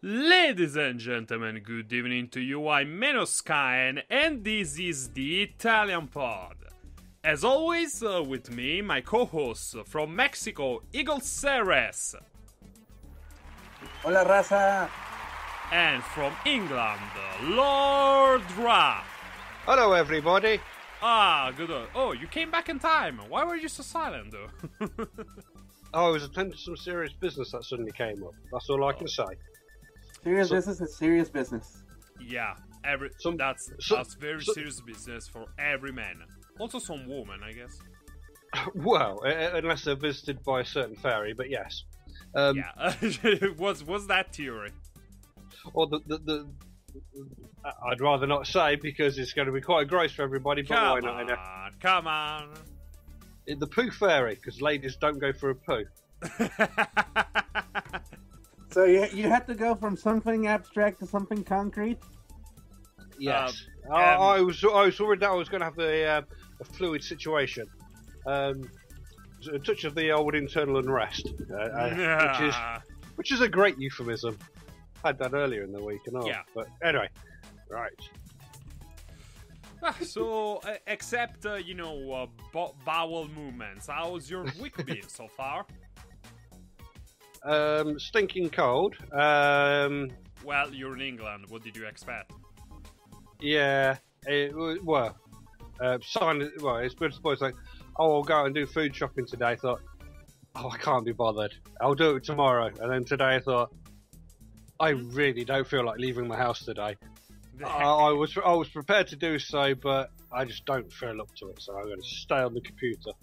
Ladies and gentlemen, good evening to you. I'm Menoscaen, and this is the Italian Pod. As always, with me, my co-host from Mexico, Eagle Ceres. Hola, raza. And from England, Lord Ra. Hello, everybody. Ah, good. Oh, you came back in time. Why were you so silent, though? I was attending to some serious business that suddenly came up. That's all I can say. Serious business is serious business. Yeah, that's very serious business for every man. Also some woman, I guess. Well, unless they're visited by a certain fairy, but yes. Yeah, what's that theory? Or the I'd rather not say because it's going to be quite gross for everybody. But why not? Come on. The poo fairy, because ladies don't go for a poo. So you had to go from something abstract to something concrete? Yes. I was worried that I was going to have a fluid situation. A touch of the old internal unrest, which is a great euphemism. Had that earlier in the week and all. Yeah. But anyway, right. So, except, bowel movements, how's your week been so far? Stinking cold. Well, you're in England. What did you expect? Yeah. It's good suppose like, I'll go out and do food shopping today. I thought, I can't be bothered. I'll do it tomorrow. And then today I thought, I really don't feel like leaving my house today. I was prepared to do so, but I just don't feel up to it. So I'm going to stay on the computer.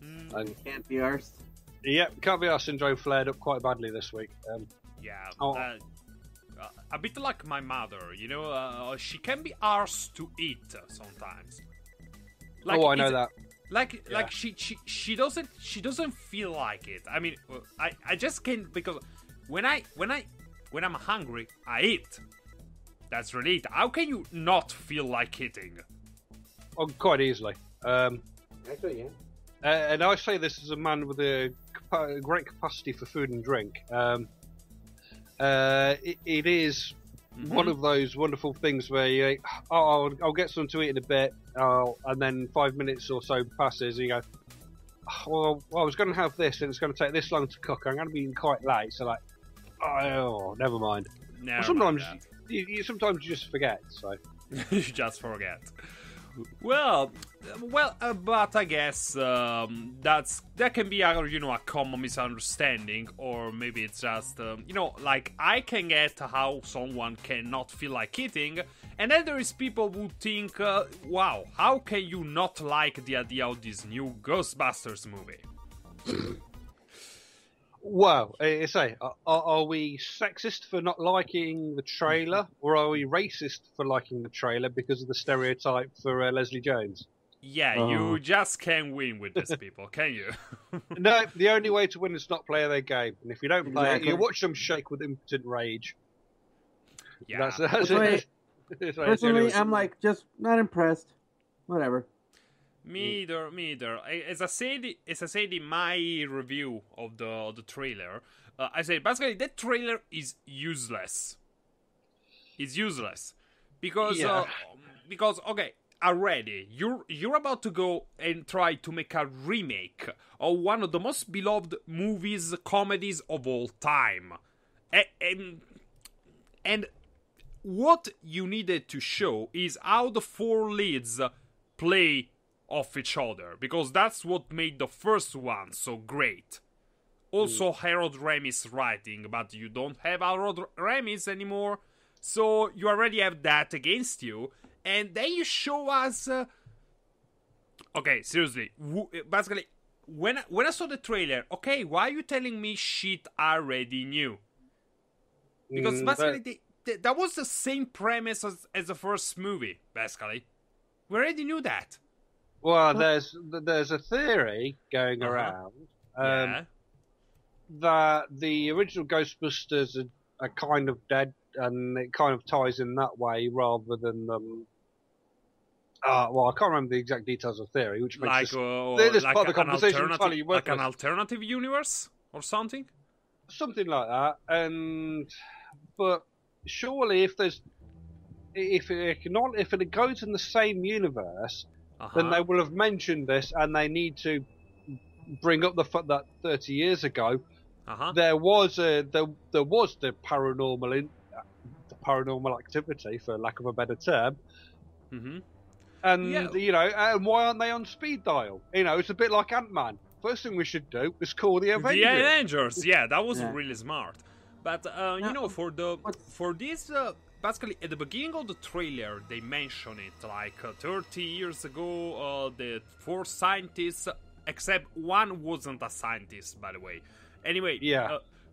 And can't be arsed. Yep, can't be arsed syndrome flared up quite badly this week. A bit like my mother, she can be arsed to eat sometimes. Like, I know that. Like she doesn't feel like it. I mean, I just can't, because when I'm hungry, I eat. That's really it. How can you not feel like eating? Oh, quite easily. Actually, yeah. And I say this as a man with a great capacity for food and drink. It is one of those wonderful things where you, I'll get something to eat in a bit, and then 5 minutes or so passes, and you go, well, I was going to have this, and it's going to take this long to cook. I'm going to be eating quite late, so like, never mind. Sometimes you just forget. So you just forget. Well, but I guess that can be a common misunderstanding, or maybe it's just like, I can get how someone cannot feel like eating, and then there is people who think, wow, how can you not like the idea of this new Ghostbusters movie? Well, are we sexist for not liking the trailer, or are we racist for liking the trailer because of the stereotype for Leslie Jones? Yeah, you just can't win with these people, can you? No, the only way to win is not play their game. And if you don't play it, you watch them shake with impotent rage. Yeah. That's it. Personally, I'm like, just not impressed. Whatever. Me either. As I said in my review of the trailer, I said basically that trailer is useless. It's useless because okay, already you're about to go and try to make a remake of one of the most beloved comedies of all time, and what you needed to show is how the four leads play off each other, because that's what made the first one so great. Also, Harold Ramis writing, but you don't have Harold Ramis anymore, so you already have that against you, and then you show us... Okay, seriously, basically, when I saw the trailer, okay, why are you telling me shit I already knew? Because basically, that was the same premise as the first movie, basically. We already knew that. Well, there's a theory going around that the original Ghostbusters are kind of dead, and it kind of ties in that way rather than I can't remember the exact details of the theory, which makes this part of the conversation entirely worthless. Like an alternative universe or something. Something like that, and but surely if it goes in the same universe, then they will have mentioned this, and they need to bring up the fact that 30 years ago there was the paranormal activity, for lack of a better term. And and why aren't they on speed dial? It's a bit like Ant-Man. First thing we should do is call the Avengers. The Avengers, that was really smart. But for this, basically at the beginning of the trailer, they mention it like 30 years ago. The 4 scientists, except one wasn't a scientist, by the way. Anyway,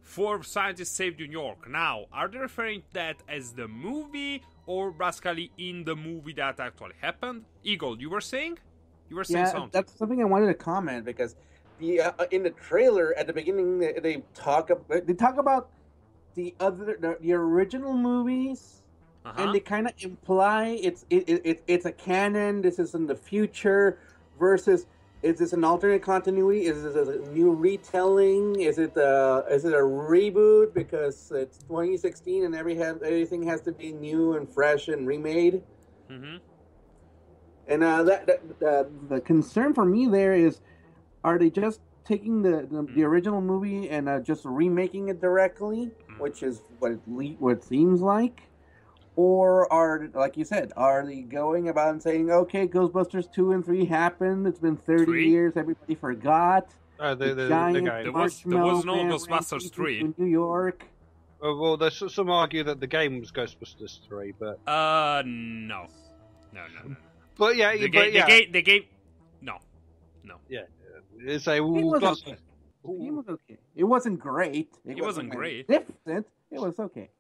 4 scientists saved New York. Now, are they referring to that as the movie, or basically in the movie that actually happened? Eagle, you were saying something. That's something I wanted to comment, because in the trailer at the beginning they talk about the original movies, and they kind of imply it's a canon. This is in the future versus. Is this an alternate continuity? Is this a new retelling? Is it a reboot because it's 2016 and everything has to be new and fresh and remade? And the concern for me there is, are they just taking the original movie and just remaking it directly, which is what it seems like? Or are, like you said, are they going about and saying, okay, Ghostbusters 2 and 3 happened, it's been 30 years, everybody forgot. There was no Ghostbusters 3. In New York. Well, there's some argue that the game was Ghostbusters 3, but... No. But yeah, the game... No. Yeah. It was okay. It wasn't great. It wasn't great. Different. It was okay.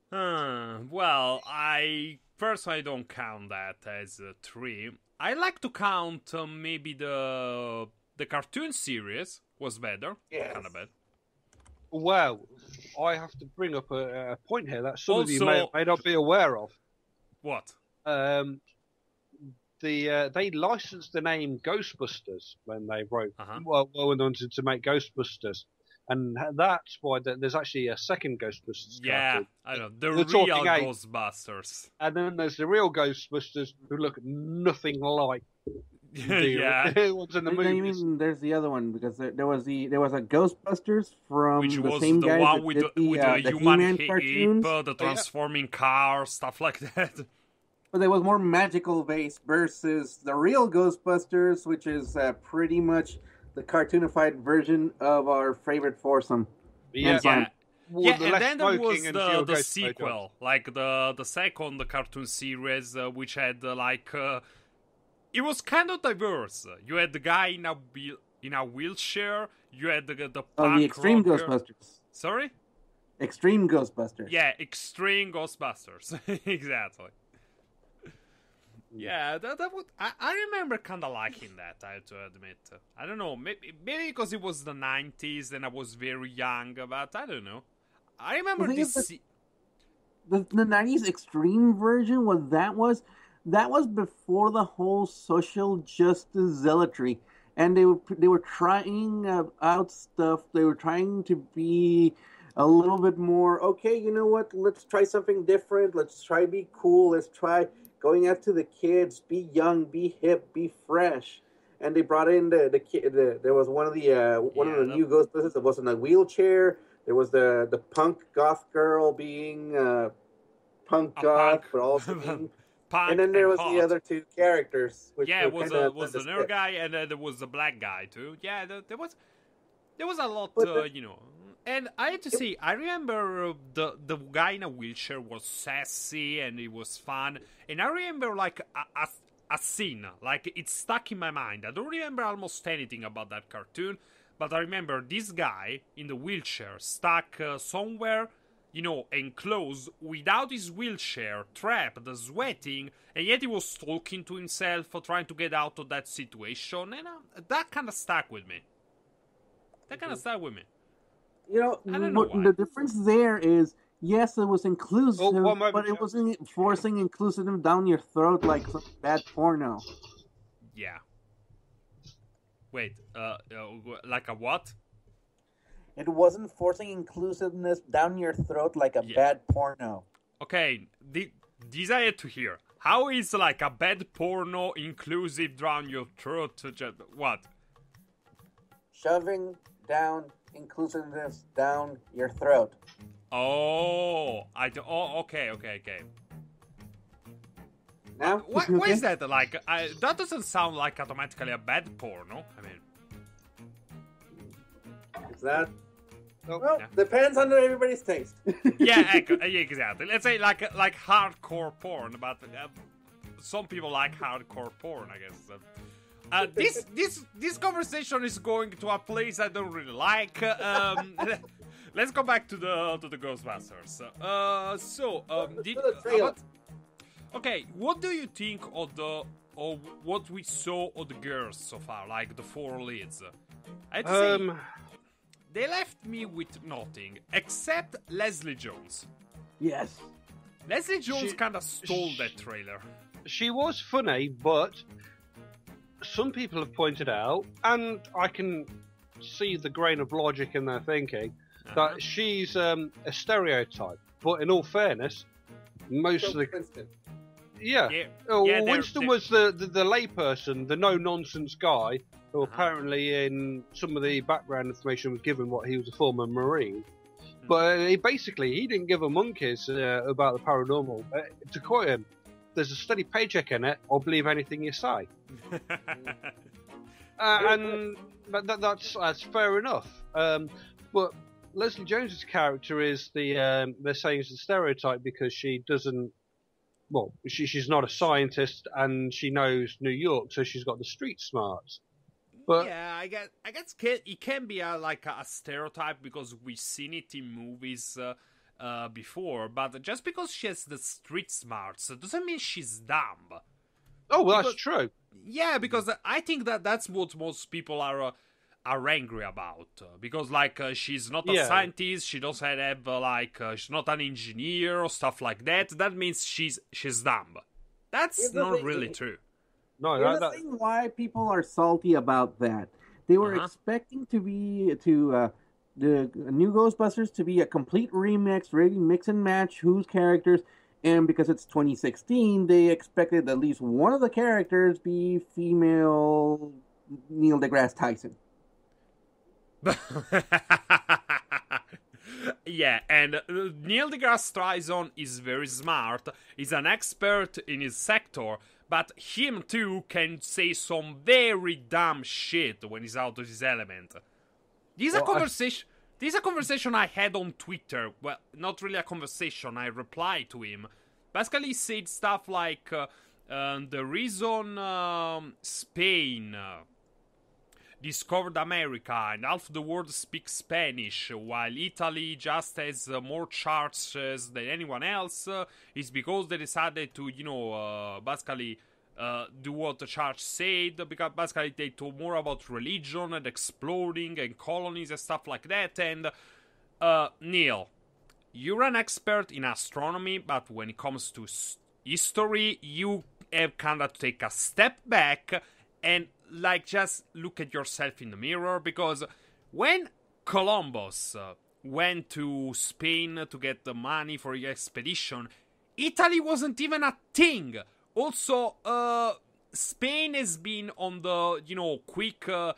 Well, I personally don't count that as 3. I like to count maybe the cartoon series was better. Yes. Kind of bad. Well, I have to bring up a point here that some of you may not be aware of. What? They licensed the name Ghostbusters when they wrote wanted to make Ghostbusters. And that's why there's actually a second Ghostbusters cartoon. I know. The real Ghostbusters. And then there's the real Ghostbusters who look nothing like the ones in the movies. There's the other one, because there was a Ghostbusters from which the was same the guys one with the human ape, cartoons. The transforming car, stuff like that. But it was more magical based versus the real Ghostbusters, which is pretty much the cartoonified version of our favorite foursome. And then there was the sequel, like the second cartoon series, which had it was kind of diverse. You had the guy in a wheelchair. You had the punk the Extreme rocker. Ghostbusters. Sorry? Extreme Ghostbusters. Yeah, Extreme Ghostbusters. Exactly. Yeah, that would. I remember kind of liking that. I have to admit. I don't know, maybe because it was the 90s and I was very young, but I don't know. I remember this. The 90s extreme version was before the whole social justice zealotry, and they were trying out stuff. They were trying to be a little bit more. Okay, you know what? Let's try something different. Let's try be cool. Let's try going after the kids, be young, be hip, be fresh. And they brought in the kid. There was one of the new Ghostbusters that was in a wheelchair. There was the punk goth girl being punk goth, but also being punk. And then there was hot. the other two characters. Which it was the nerd guy, and there was the black guy too. Yeah, there was a lot, And I have to say, I remember the guy in a wheelchair was sassy and it was fun. And I remember like a scene, like it's stuck in my mind. I don't remember almost anything about that cartoon, but I remember this guy in the wheelchair stuck somewhere, enclosed without his wheelchair, trapped, sweating, and yet he was talking to himself, trying to get out of that situation. And that kind of stuck with me. The difference there is, yes, it was inclusive, but it wasn't forcing inclusive down your throat like some bad porno. Yeah. Wait, like a what? It wasn't forcing inclusiveness down your throat like a bad porno. Okay, this I had to hear. How is like a bad porno inclusive down your throat? What? Shoving down inclusiveness down your throat. Oh, okay. Now, Why is that? Like, that doesn't sound like automatically a bad porno. I mean, is that? Oh, Well, depends on everybody's taste. yeah, exactly. Let's say like hardcore porn, but some people like hardcore porn, I guess. This conversation is going to a place I don't really like. Let's go back to the Ghostbusters. Okay, what do you think of what we saw of the girls so far, like the 4 leads? I'd say they left me with nothing except Leslie Jones. Yes. Leslie Jones kind of stole that trailer. She was funny, but some people have pointed out, and I can see the grain of logic in their thinking, that she's a stereotype. But in all fairness, most of the... Winston. Yeah. Winston was the layperson, the no-nonsense guy, who apparently in some of the background information was given what he was a former Marine. But he didn't give a monkeys about the paranormal. To quote him, there's a steady paycheck in it, I'll believe anything you say. And that's fair enough. But Leslie Jones's character is they're saying it's a stereotype because she doesn't. Well, she's not a scientist and she knows New York, so she's got the street smarts. But yeah, I guess it can be a stereotype because we've seen it in movies before. But just because she has the street smarts doesn't mean she's dumb. Oh, well, that's true. Yeah, because I think that's what most people are angry about. Because she's not a scientist, she doesn't have she's not an engineer or stuff like that. That means she's dumb. That's not really true. No, here's the thing why people are salty about that. They were expecting the new Ghostbusters to be a complete remix, ready mix and match whose characters, and because it's 2016, they expected at least one of the characters be female Neil deGrasse Tyson. Yeah, and Neil deGrasse Tyson is very smart. He's an expert in his sector, but him too can say some very dumb shit when he's out of his element. This is a conversation I had on Twitter. Well, not really a conversation. I replied to him. Basically, he said stuff like the reason Spain discovered America and half the world speaks Spanish, while Italy just has more churches than anyone else, is because they decided to, basically do what the church said, because basically they talk more about religion and exploring and colonies and stuff like that. And Neil, you're an expert in astronomy, but when it comes to history, you have kind of to take a step back and just look at yourself in the mirror, because when Columbus went to Spain to get the money for the expedition, Italy wasn't even a thing. Also, Spain has been on the quick call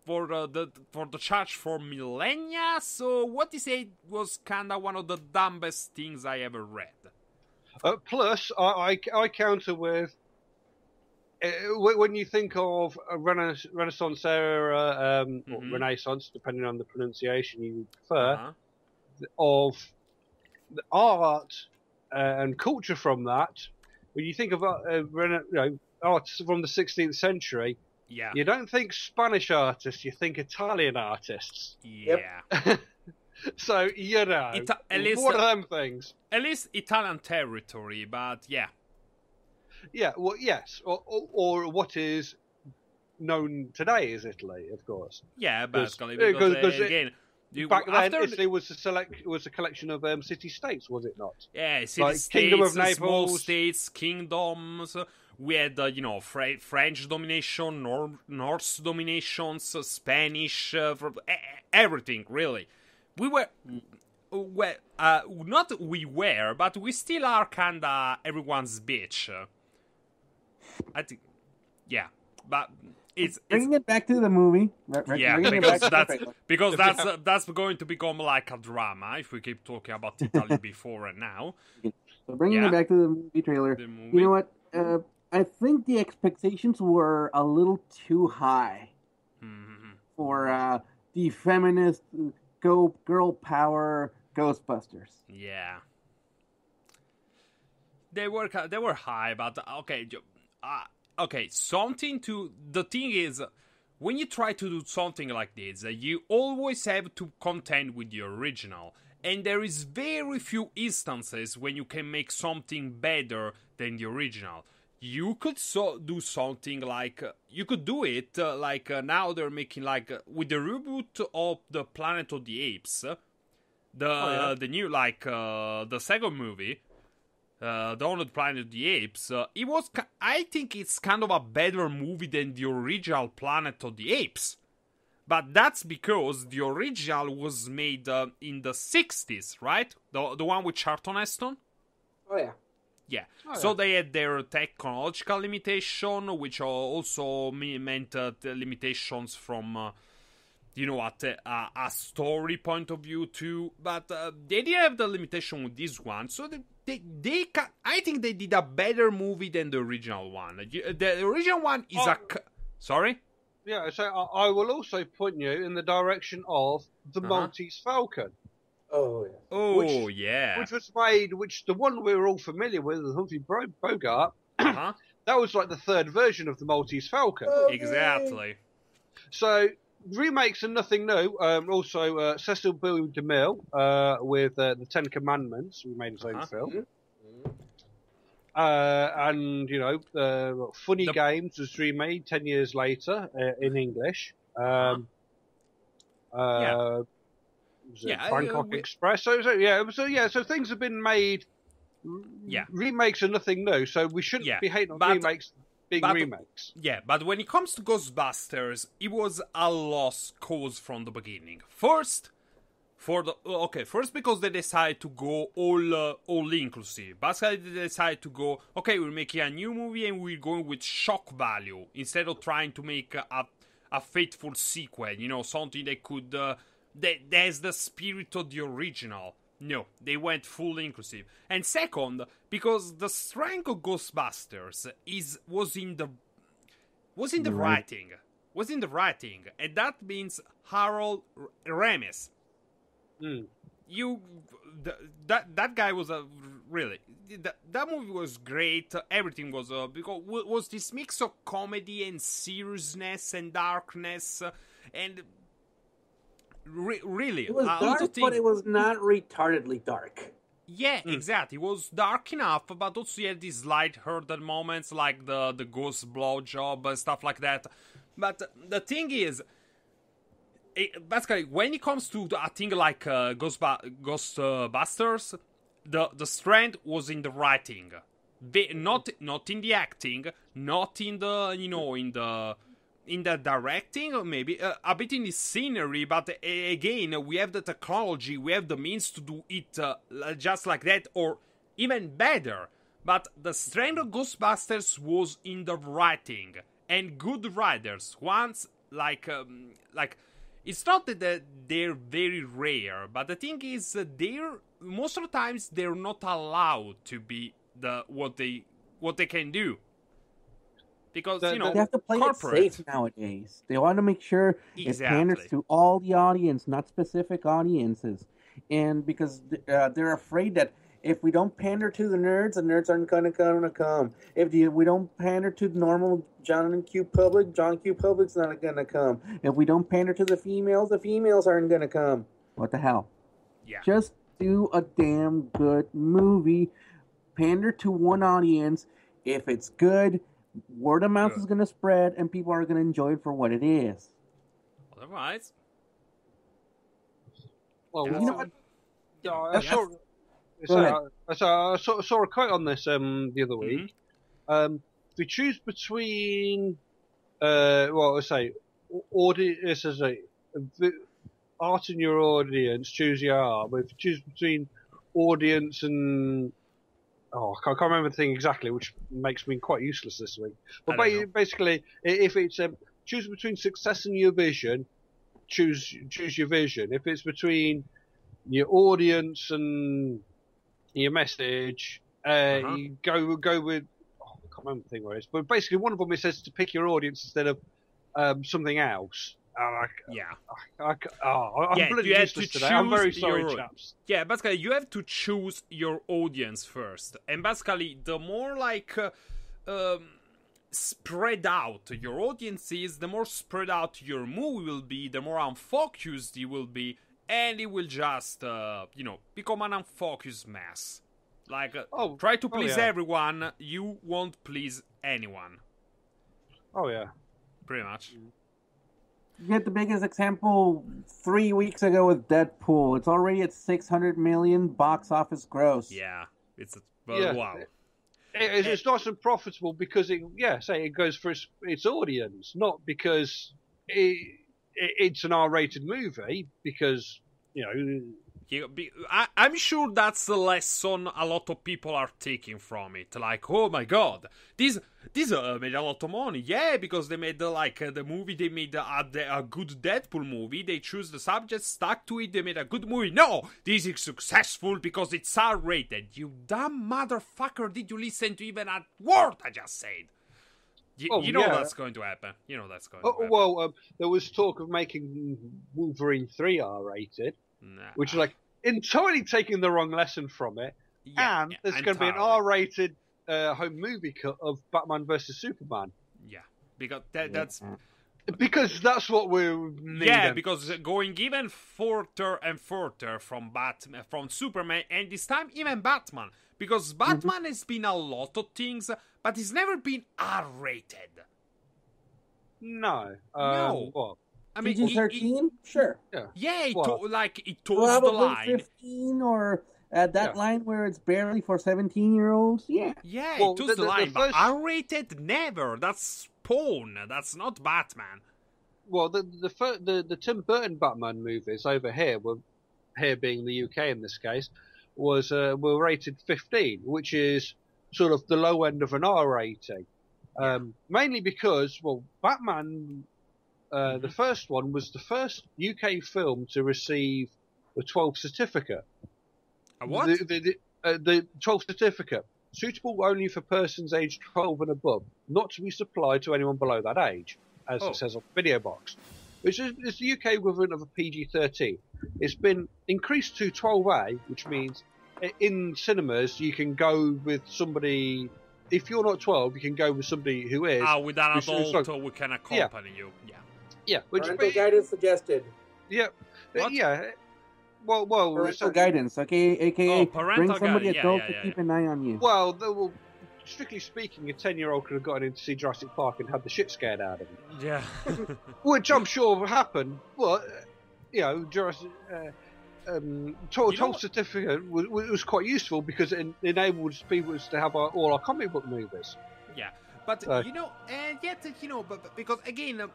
for the church for millennia. So what he said was kind of one of the dumbest things I ever read. Plus, I counter with. When you think of a Renaissance era, or Renaissance, depending on the pronunciation you prefer, of the art and culture from that, when you think of art from the 16th century, you don't think Spanish artists, you think Italian artists. Yeah. Yep. So, at least, what are them things? At least Italian territory, but yeah. Yeah, well, yes, or what is known today as Italy, of course. Yeah, basically, because again, back then Italy was a collection of city-states, was it not? Yeah, city-states, small states, kingdoms. we had French domination, Norse dominations, Spanish, everything really. We were. Not we were, but we still are kinda everyone's bitch. I think, yeah, but it's bringing it back to the movie. Yeah, because that's going to become like a drama if we keep talking about Italy before and now. So bringing it back to the movie trailer, you know what? I think the expectations were a little too high for the feminist girl power Ghostbusters. Yeah, they were high, but okay. Something to the thing is, when you try to do something like this, you always have to contend with the original, and there is very few instances when you can make something better than the original. You could do something like you could do it like now they're making like with the reboot of the Planet of the Apes. The new, like, the second movie, Dawn of the Planet of the Apes, it was, I think it's kind of a better movie than the original Planet of the Apes. But that's because the original was made in the 60s, right? The one with Charlton Heston? Oh, yeah. Yeah. So they had their technological limitation, which also meant the limitations from... a story point of view too, but they didn't have the limitation with this one, so I think they did a better movie than the original one. The original one is sorry? Yeah, so I will also point you in the direction of the Maltese Falcon. Oh, yeah. Oh, yeah. Which was made, the one we were all familiar with, Humphrey Bogart, that was like the third version of the Maltese Falcon. Exactly. So... remakes are nothing new. Also, Cecil B. DeMille with the Ten Commandments, who made his own film. And, Funny Games was remade 10 years later in English. Bangkok Express. So things have been made. Yeah. Remakes are nothing new, so we shouldn't be hating on remakes. Remakes. Yeah, but when it comes to Ghostbusters, it was a lost cause from the beginning. First, because they decided to go all inclusive. Basically, they decided to go, okay, we're making a new movie and we're going with shock value instead of trying to make a faithful sequel. Something that could that has the spirit of the original. No, they went full inclusive. And second, because the strength of Ghostbusters was in the writing. Was in the writing. And that means Harold Ramis. That guy was really... That movie was great. Everything was... because was this mix of comedy and seriousness and darkness. And... really, it was dark, but it was not retardedly dark. Yeah, exactly. It was dark enough, but also you had these light-hearted moments like the ghost blowjob and stuff like that. But the thing is, basically, when it comes to a thing like Ghostbusters, the strength was in the writing, not in the acting, not in the in the directing, maybe a bit in the scenery, but again, we have the technology, we have the means to do it just like that, or even better. But the strength of Ghostbusters was in the writing, and good writers. Once, it's not that they're very rare, but the thing is, most of the times they're not allowed to be what they can do. Because, they have to play it safe nowadays. They want to make sure it panders to all the audience, not specific audiences. And because they're afraid that if we don't pander to the nerds aren't going to come. If we don't pander to the normal John Q. public's not going to come. If we don't pander to the females aren't going to come. What the hell? Yeah. Just do a damn good movie. Pander to one audience. If it's good... word of mouth is going to spread, and people are going to enjoy it for what it is. Otherwise, well, you know what? I saw a quote on this the other week. we choose between, well, I say, audience as a art in your audience, choose your art. But if you choose between audience and I can't remember the thing exactly, which makes me quite useless this week. But basically, if it's choose between success and your vision, choose your vision. If it's between your audience and your message, you go with. I can't remember the thing where it is, but basically one of them it says to pick your audience instead of something else. I'm bloody useless today. I'm very sorry, chaps. Yeah, basically, you have to choose your audience first. And basically, the more, spread out your audience is, the more spread out your movie will be, the more unfocused you will be, and it will just, become an unfocused mess. Try to please everyone, you won't please anyone. Oh, yeah. Pretty much. You get the biggest example 3 weeks ago with Deadpool. It's already at 600 million box office gross. Yeah, wow. It's nice and profitable because it goes for its audience, not because it's an R-rated movie. Because I'm sure that's the lesson a lot of people are taking from it. Like, oh my god, these made a lot of money. Yeah, because they made the movie. They made a good Deadpool movie. They choose the subject, stuck to it. They made a good movie. No, this is successful because it's R-rated. You dumb motherfucker! Did you listen to even a word I just said? You know that's going to happen. You know that's going to happen. Well, there was talk of making Wolverine 3 R-rated. Which is entirely taking the wrong lesson from it, and there's going to be an R-rated home movie cut of Batman vs Superman. Yeah, because that's what we need. Yeah, because going even further and further from Superman, and this time even Batman, because Batman has been a lot of things, but it's never been R-rated. No. What? I mean, PG-13? Sure. Yeah, it toes the line. 15 or that line where it's barely for 17-year-olds? Yeah. Yeah, it toes the line, but R-rated, never. That's Spawn. That's not Batman. Well, the Tim Burton Batman movies over here, here being the UK in this case, were rated 15, which is sort of the low end of an R rating. Mainly because, Batman... the first one was the first UK film to receive the 12 certificate. A what? The 12 certificate. Suitable only for persons aged 12 and above, not to be supplied to anyone below that age, as it says on the video box. Which is the UK equivalent of a PG-13. It's been increased to 12A, which means in cinemas you can go with somebody... If you're not 12, you can go with somebody who is... with an adult who can accompany you. Yeah. Yeah, parental guidance suggested. Yeah, what? Yeah. Well, parental guidance, aka bring somebody adult to keep an eye on you. Well, strictly speaking, a 10-year-old could have gotten in to see Jurassic Park and had the shit scared out of him. Yeah, which I'm sure happened. But Jurassic 12 certificate was quite useful because it enables people to have all our comic book movies. Yeah, but and yet but because again.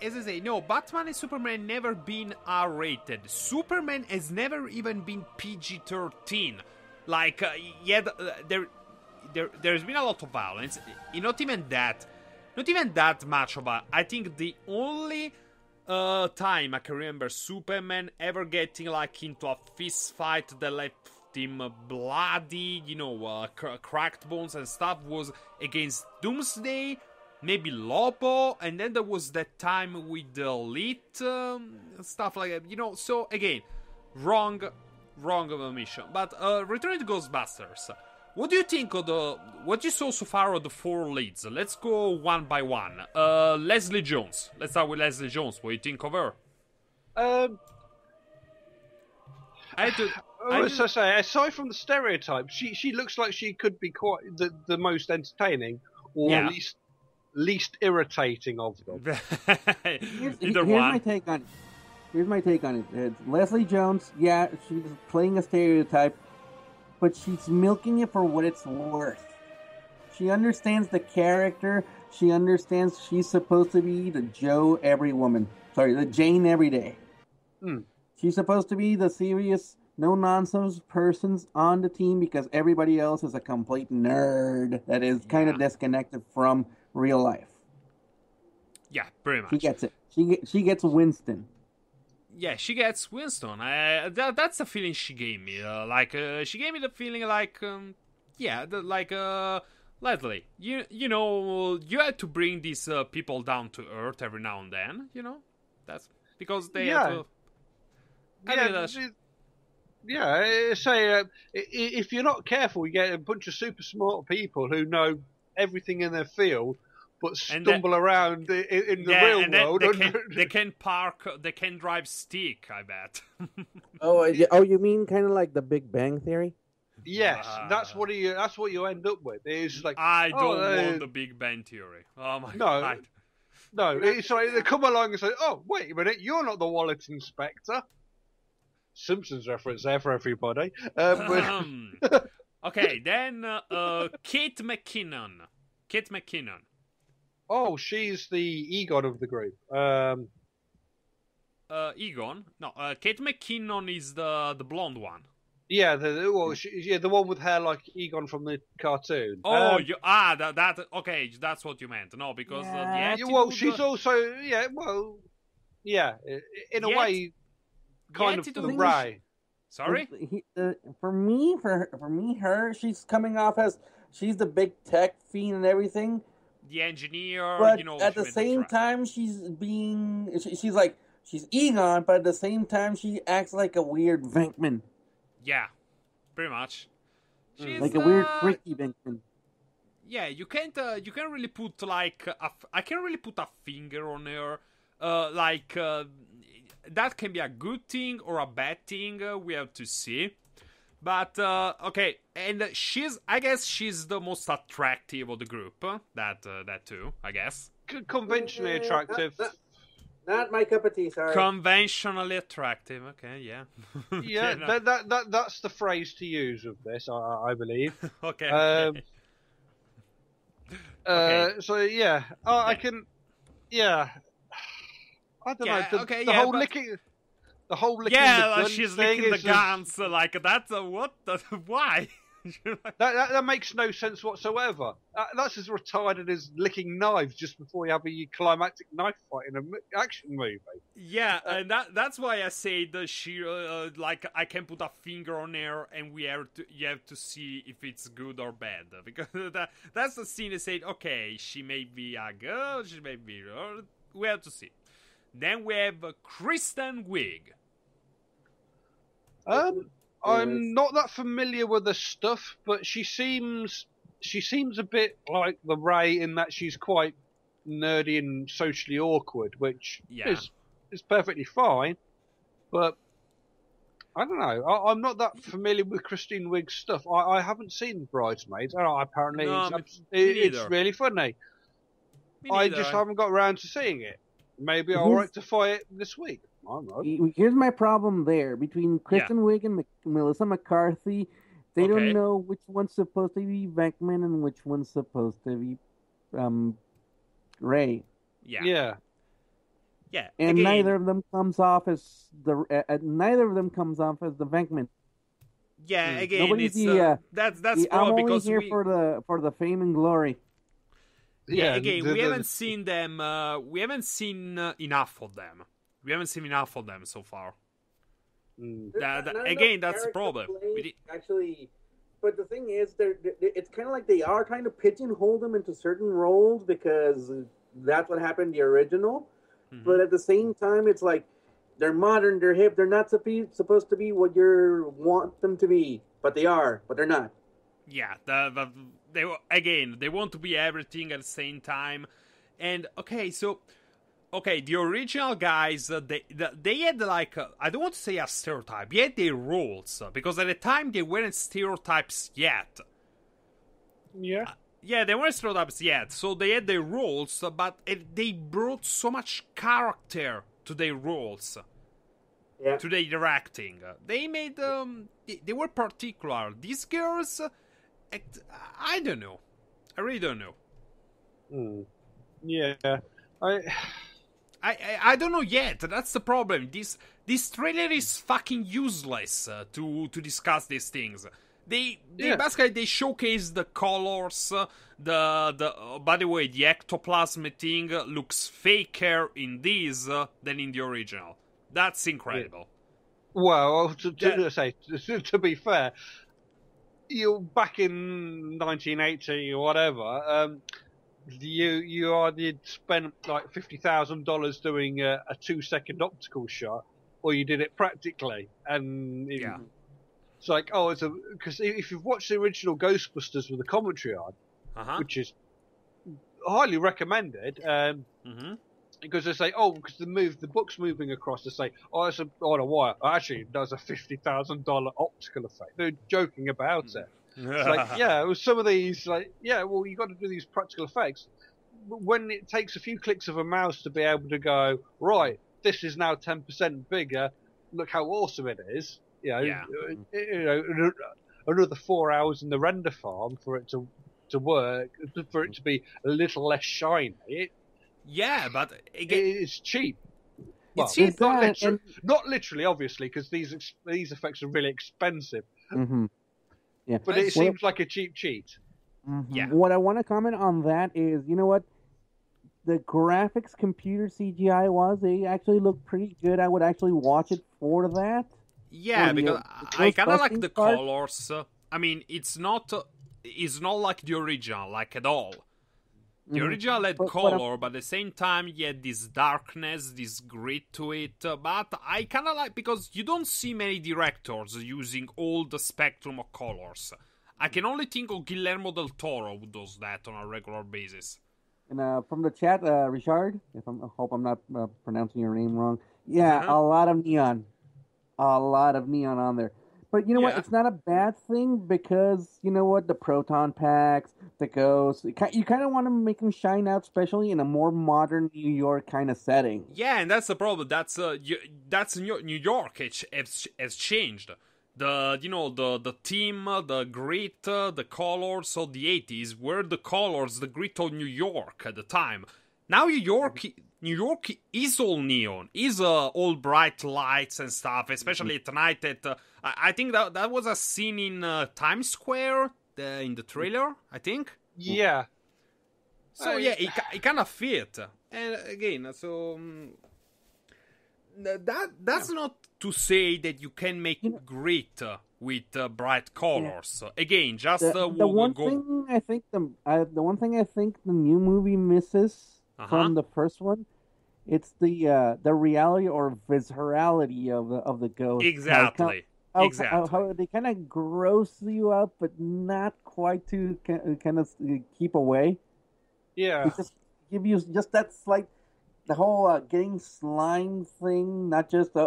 As I say, no, Batman and Superman never been R-rated. Superman has never even been PG-13. There's been a lot of violence. Not even that much of I think the only time I can remember Superman ever getting into a fist fight that left him bloody, cracked bones and stuff was against Doomsday. Maybe Lobo, and then there was that time with the Elite, stuff like that, so again, wrong mission. But returning to Ghostbusters, what do you think of what you saw so far of the 4 leads? Let's go one by one. Leslie Jones. Let's start with Leslie Jones. What do you think of her? Aside from the stereotype, she looks like she could be quite the most entertaining, or at least irritating of them. Here's my take on it. Here's my take on it. It's Leslie Jones, she's playing a stereotype, but she's milking it for what it's worth. She understands the character. She understands she's supposed to be the Joe every woman. Sorry, the Jane every day. She's supposed to be the serious, no-nonsense persons on the team because everybody else is a complete nerd that is kind of disconnected from real life. Yeah, pretty much. She gets it. She gets Winston. Yeah, she gets Winston. That's the feeling she gave me. She gave me the feeling Leslie, you know, you had to bring these people down to earth every now and then. You know, that's because they have to. If you're not careful, you get a bunch of super smart people who know everything in their field, but stumble around in the real world. They can drive stick, I bet. You mean kind of like the Big Bang Theory? Yes, that's what you end up with. It's like I don't want the Big Bang Theory. Oh my god. No, it's like they come along and say, "Oh, wait a minute, you're not the wallet inspector." Simpsons reference there for everybody. Okay, then Kate McKinnon. Oh, she's the Egon of the group. Egon? No, Kate McKinnon is the blonde one. Yeah, the one with hair like Egon from the cartoon. Oh, okay, that's what you meant. No, because she's also in a way, kind of the Ray. Sorry. For me, she's coming off as she's the big tech fiend and everything. The engineer, but at the same time, she's Egon, but at the same time, she acts like a weird Venkman. Yeah, pretty much. She's like a weird freaky Venkman. Yeah, you can't really put I can't really put a finger on her. That can be a good thing or a bad thing. We have to see. But okay, and I guess she's the most attractive of the group. That too, I guess. Conventionally attractive. Not my cup of tea, sorry. Conventionally attractive. Okay, yeah. Yeah, that's the phrase to use with this, I believe. Okay. So yeah, I can. Yeah. I don't know. The whole licking. The whole licking the guns she's thing licking the guns like that's why? that makes no sense whatsoever. That's as retarded as licking knives just before you have a climactic knife fight in an action movie. Yeah, and that's why I say that she I can put a finger on her, and you have to see if it's good or bad, because that's the scene that said, okay, she may be a girl, she may be. We have to see. Then we have Kristen Wiig. I'm not that familiar with the stuff, but she seems a bit like the Ray in that she's quite nerdy and socially awkward, which is perfectly fine. But I don't know. I'm not that familiar with Kristen Wiig's stuff. I haven't seen Bridesmaids. Apparently, it's really funny. I just haven't got around to seeing it. Maybe I'll rectify it this week. I don't know. Here's my problem there. Between Kristen Wiig and Melissa McCarthy, they don't know which one's supposed to be Venkman and which one's supposed to be Ray. Yeah. And neither of them comes off as the Venkman. Yeah, again, Nobody's that's I'm probably only because here for the fame and glory. Yeah, again, we haven't seen them. We haven't seen enough of them. We haven't seen enough of them so far. Again, that's the problem. Actually, but the thing is, it's kind of like they are trying to pigeonhole them into certain roles because that's what happened in the original. Mm-hmm. But at the same time, it's like they're modern, they're hip, they're not supposed to be what you want them to be, but they are, but they're not. Yeah, they want to be everything at the same time, and the original guys, they had I don't want to say a stereotype, they had their roles, because at the time they weren't stereotypes yet. Yeah. They weren't stereotypes yet, so they had their roles, but they brought so much character to their roles. Yeah. To their acting. They made, they were particular. These girls, I don't know. I really don't know. Yeah, I don't know yet. That's the problem. This trailer is fucking useless to discuss these things. They basically they showcase the colors. By the way, the ectoplasm thing looks faker in this than in the original. That's incredible. Well, to be fair, you back in 1980 or whatever, you'd spent like $50,000 doing a 2-second optical shot, or you did it practically, and it's like, because if you've watched the original Ghostbusters with the commentary on, which is highly recommended. Because they say, because the book's moving across. They say, it's on a wire. Actually, there's a $50,000 optical effect. They're joking about it. It's like, with some of these, you got to do these practical effects. When it takes a few clicks of a mouse to be able to go, right, this is now 10% bigger. Look how awesome it is. Another 4 hours in the render farm for it to work, for it to be a little less shiny. But again, it's cheap. Well, it's cheap, not literally, obviously, because these effects are really expensive. Yeah, but it seems like a cheap cheat. Yeah. What I want to comment on that is, you know what? The graphics, computer CGI they actually look pretty good. I would actually watch it for that. Yeah, because I kind of like the colors. I mean, it's not like the original, like at all. The original had color, but at the same time, you had this darkness, this grit to it. But I kind of like, because you don't see many directors using all the spectrum of colors. I can only think of Guillermo del Toro, who does that on a regular basis. And from the chat, Richard, I hope I'm not pronouncing your name wrong. Yeah, a lot of neon. A lot of neon on there. But you know what? It's not a bad thing because, you know what? The proton packs, the ghosts, you kind of want to make them shine out, especially in a more modern New York kind of setting. Yeah, and that's the problem. That's New York has changed. The theme, the grit, the colors of the 80s were the colors, the grit of New York at the time. Now New York is all neon, is all bright lights and stuff, especially at night. I think that was a scene in Times Square in the trailer, I think. Yeah. So it kind of fit. And again, so that's not to say that you can make grit with bright colors. Again, just the one thing I think the new movie misses from the first one, it's the reality or viscerality of the ghost. Exactly. How they kind of gross you up, but not quite to kind of keep away. Yeah. They just give you just that slight, the whole getting slime thing, not just it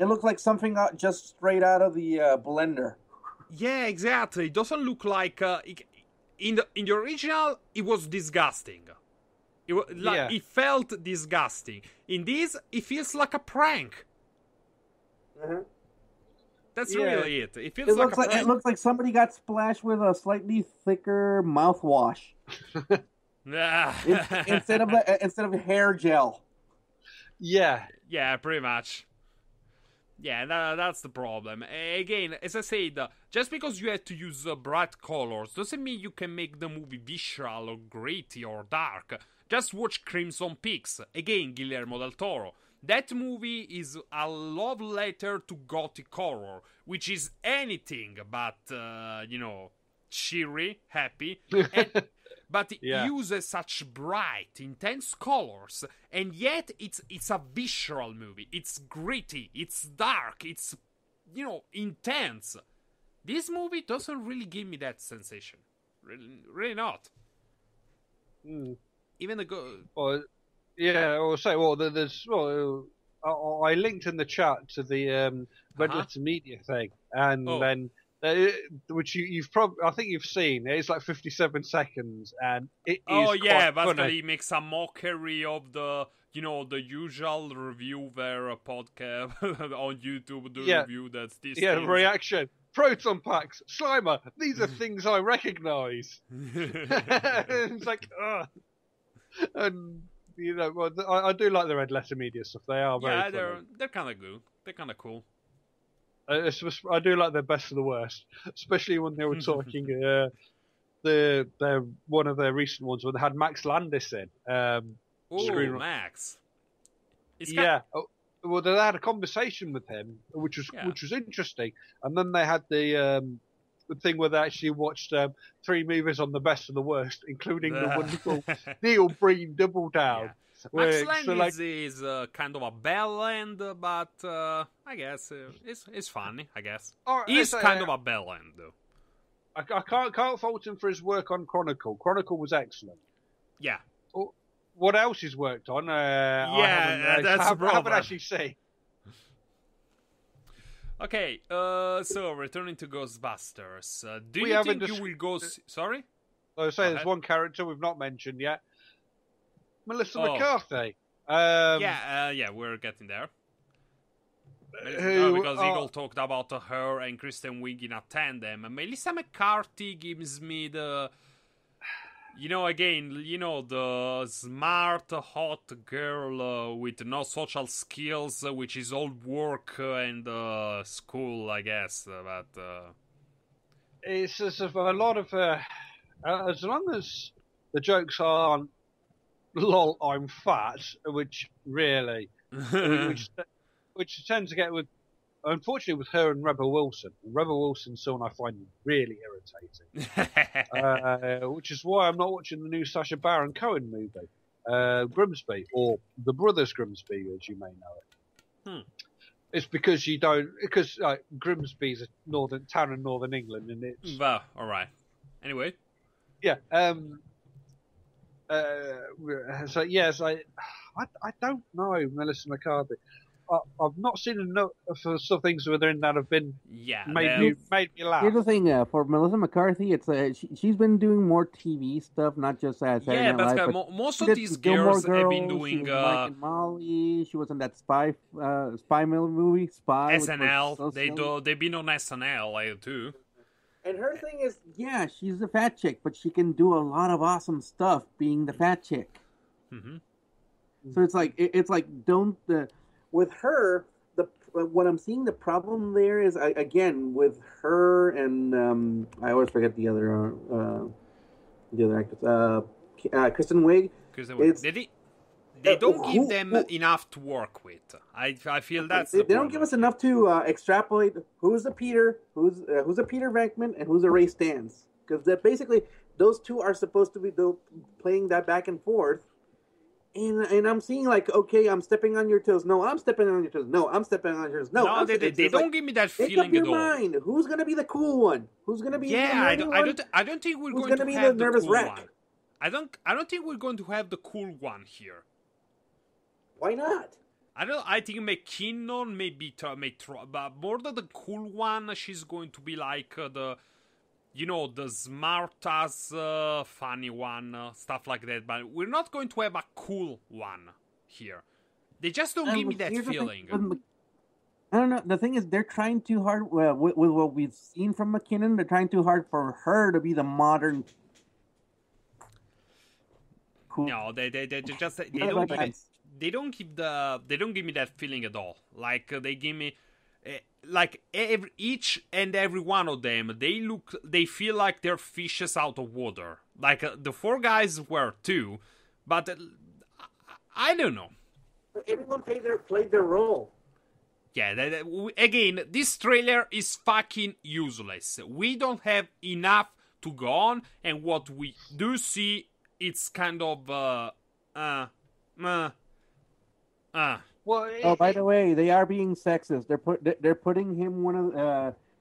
looks like something just straight out of the blender. Yeah, exactly. It doesn't look like in the original. It was disgusting. It felt disgusting. In this, it feels like a prank. That's really it. It feels like a prank. It looks like somebody got splashed with a slightly thicker mouthwash instead of hair gel. Yeah, pretty much. Yeah, that's the problem. Again, as I said, just because you had to use bright colors doesn't mean you can make the movie visceral or gritty or dark. Just watch Crimson Peaks. Again, Guillermo del Toro. That movie is a love letter to gothic horror, which is anything but, cheery, happy. But it uses such bright, intense colors, and yet it's a visceral movie. It's gritty, it's dark, it's, intense. This movie doesn't really give me that sensation. Really not. Even the I linked in the chat to the Red Letter Media thing, and then which you've probably, I think you've seen. It's like 57 seconds, and it is basically makes a mockery of the the usual reviewer podcast on YouTube. The review that's this. Reaction. proton packs, Slimer. These are things I recognise. It's like, ugh. And well, I do like the Red Letter Media stuff. They are very funny. they're kind of good. They're kind of cool. I do like their best of the worst, especially when they were talking. One of their recent ones where they had Max Landis in. Max. Well, they had a conversation with him, which was interesting, and then they had the thing where they actually watched 3 movies on the best of the worst, including the wonderful Neil Breen Double Down. Yeah. Max Landis is kind of a bell end, but I guess it's funny. I guess he's kind of a bell end, though. I can't fault him for his work on Chronicle. Chronicle was excellent. Yeah. What else he's worked on? That's the problem. I haven't actually seen. Okay, so returning to Ghostbusters, do you think you will go? Sorry, I was saying there's one character we've not mentioned yet, Melissa McCarthy. Yeah, we're getting there. Because Eagle talked about her and Kristen Wiig in a tandem. Melissa McCarthy gives me the, the smart, hot girl with no social skills, which is all work and school, I guess. But it's just a lot of, as long as the jokes aren't, lol, I'm fat, which really, which tends to get with, unfortunately, with her and Rebel Wilson. Rebel Wilson's someone I find really irritating. Which is why I'm not watching the new Sacha Baron Cohen movie, Grimsby, or The Brothers Grimsby, as you may know it. It's because Grimsby's a town in northern England, and it's... Well, all right. Anyway. Yeah. So, yes, I don't know Melissa McCarthy. I've not seen enough of some things within that have been made me laugh. Here's the thing, for Melissa McCarthy, it's she's been doing more TV stuff, not just Saturday Night Live, but most of these girls have been doing Mike and Molly. She was in that spy movie, Spy. SNL. They've been on SNL too. And her thing is, she's a fat chick, but she can do a lot of awesome stuff being the fat chick. Mm-hmm. So it's like don't. With her, what I'm seeing the problem there is again with her and I always forget the other actress, Kristen Wiig. They don't give them enough to work with. I feel that's they don't give us enough to extrapolate who's a Peter, who's a Peter Venkman, and who's a Ray Stantz, because basically those two are supposed to be playing that back and forth. And I'm seeing okay, I'm stepping on your toes. No, I'm stepping on your toes. No, I'm stepping on your toes. No, they don't give me that feeling at all. Mind. Who's gonna be the cool one? Who's gonna be? I don't think we're going to have the nervous wreck. One. I don't think we're going to have the cool one here. Why not? I think McKinnon but more than the cool one, she's going to be like the smart-ass, funny one, stuff like that. But we're not going to have a cool one here. They just don't give me that feeling. I don't know. The thing is, they're trying too hard with what we've seen from McKinnon. They're trying too hard for her to be the modern. Cool. No, they don't give me that feeling at all. Like they give me. Each and every one of them, they feel like they're fishes out of water. Like the 4 guys were too, but I don't know. Everyone played their role. Yeah, again, this trailer is fucking useless. We don't have enough to go on, and what we do see, it's kind of Well, by the way, they are being sexist. They're putting him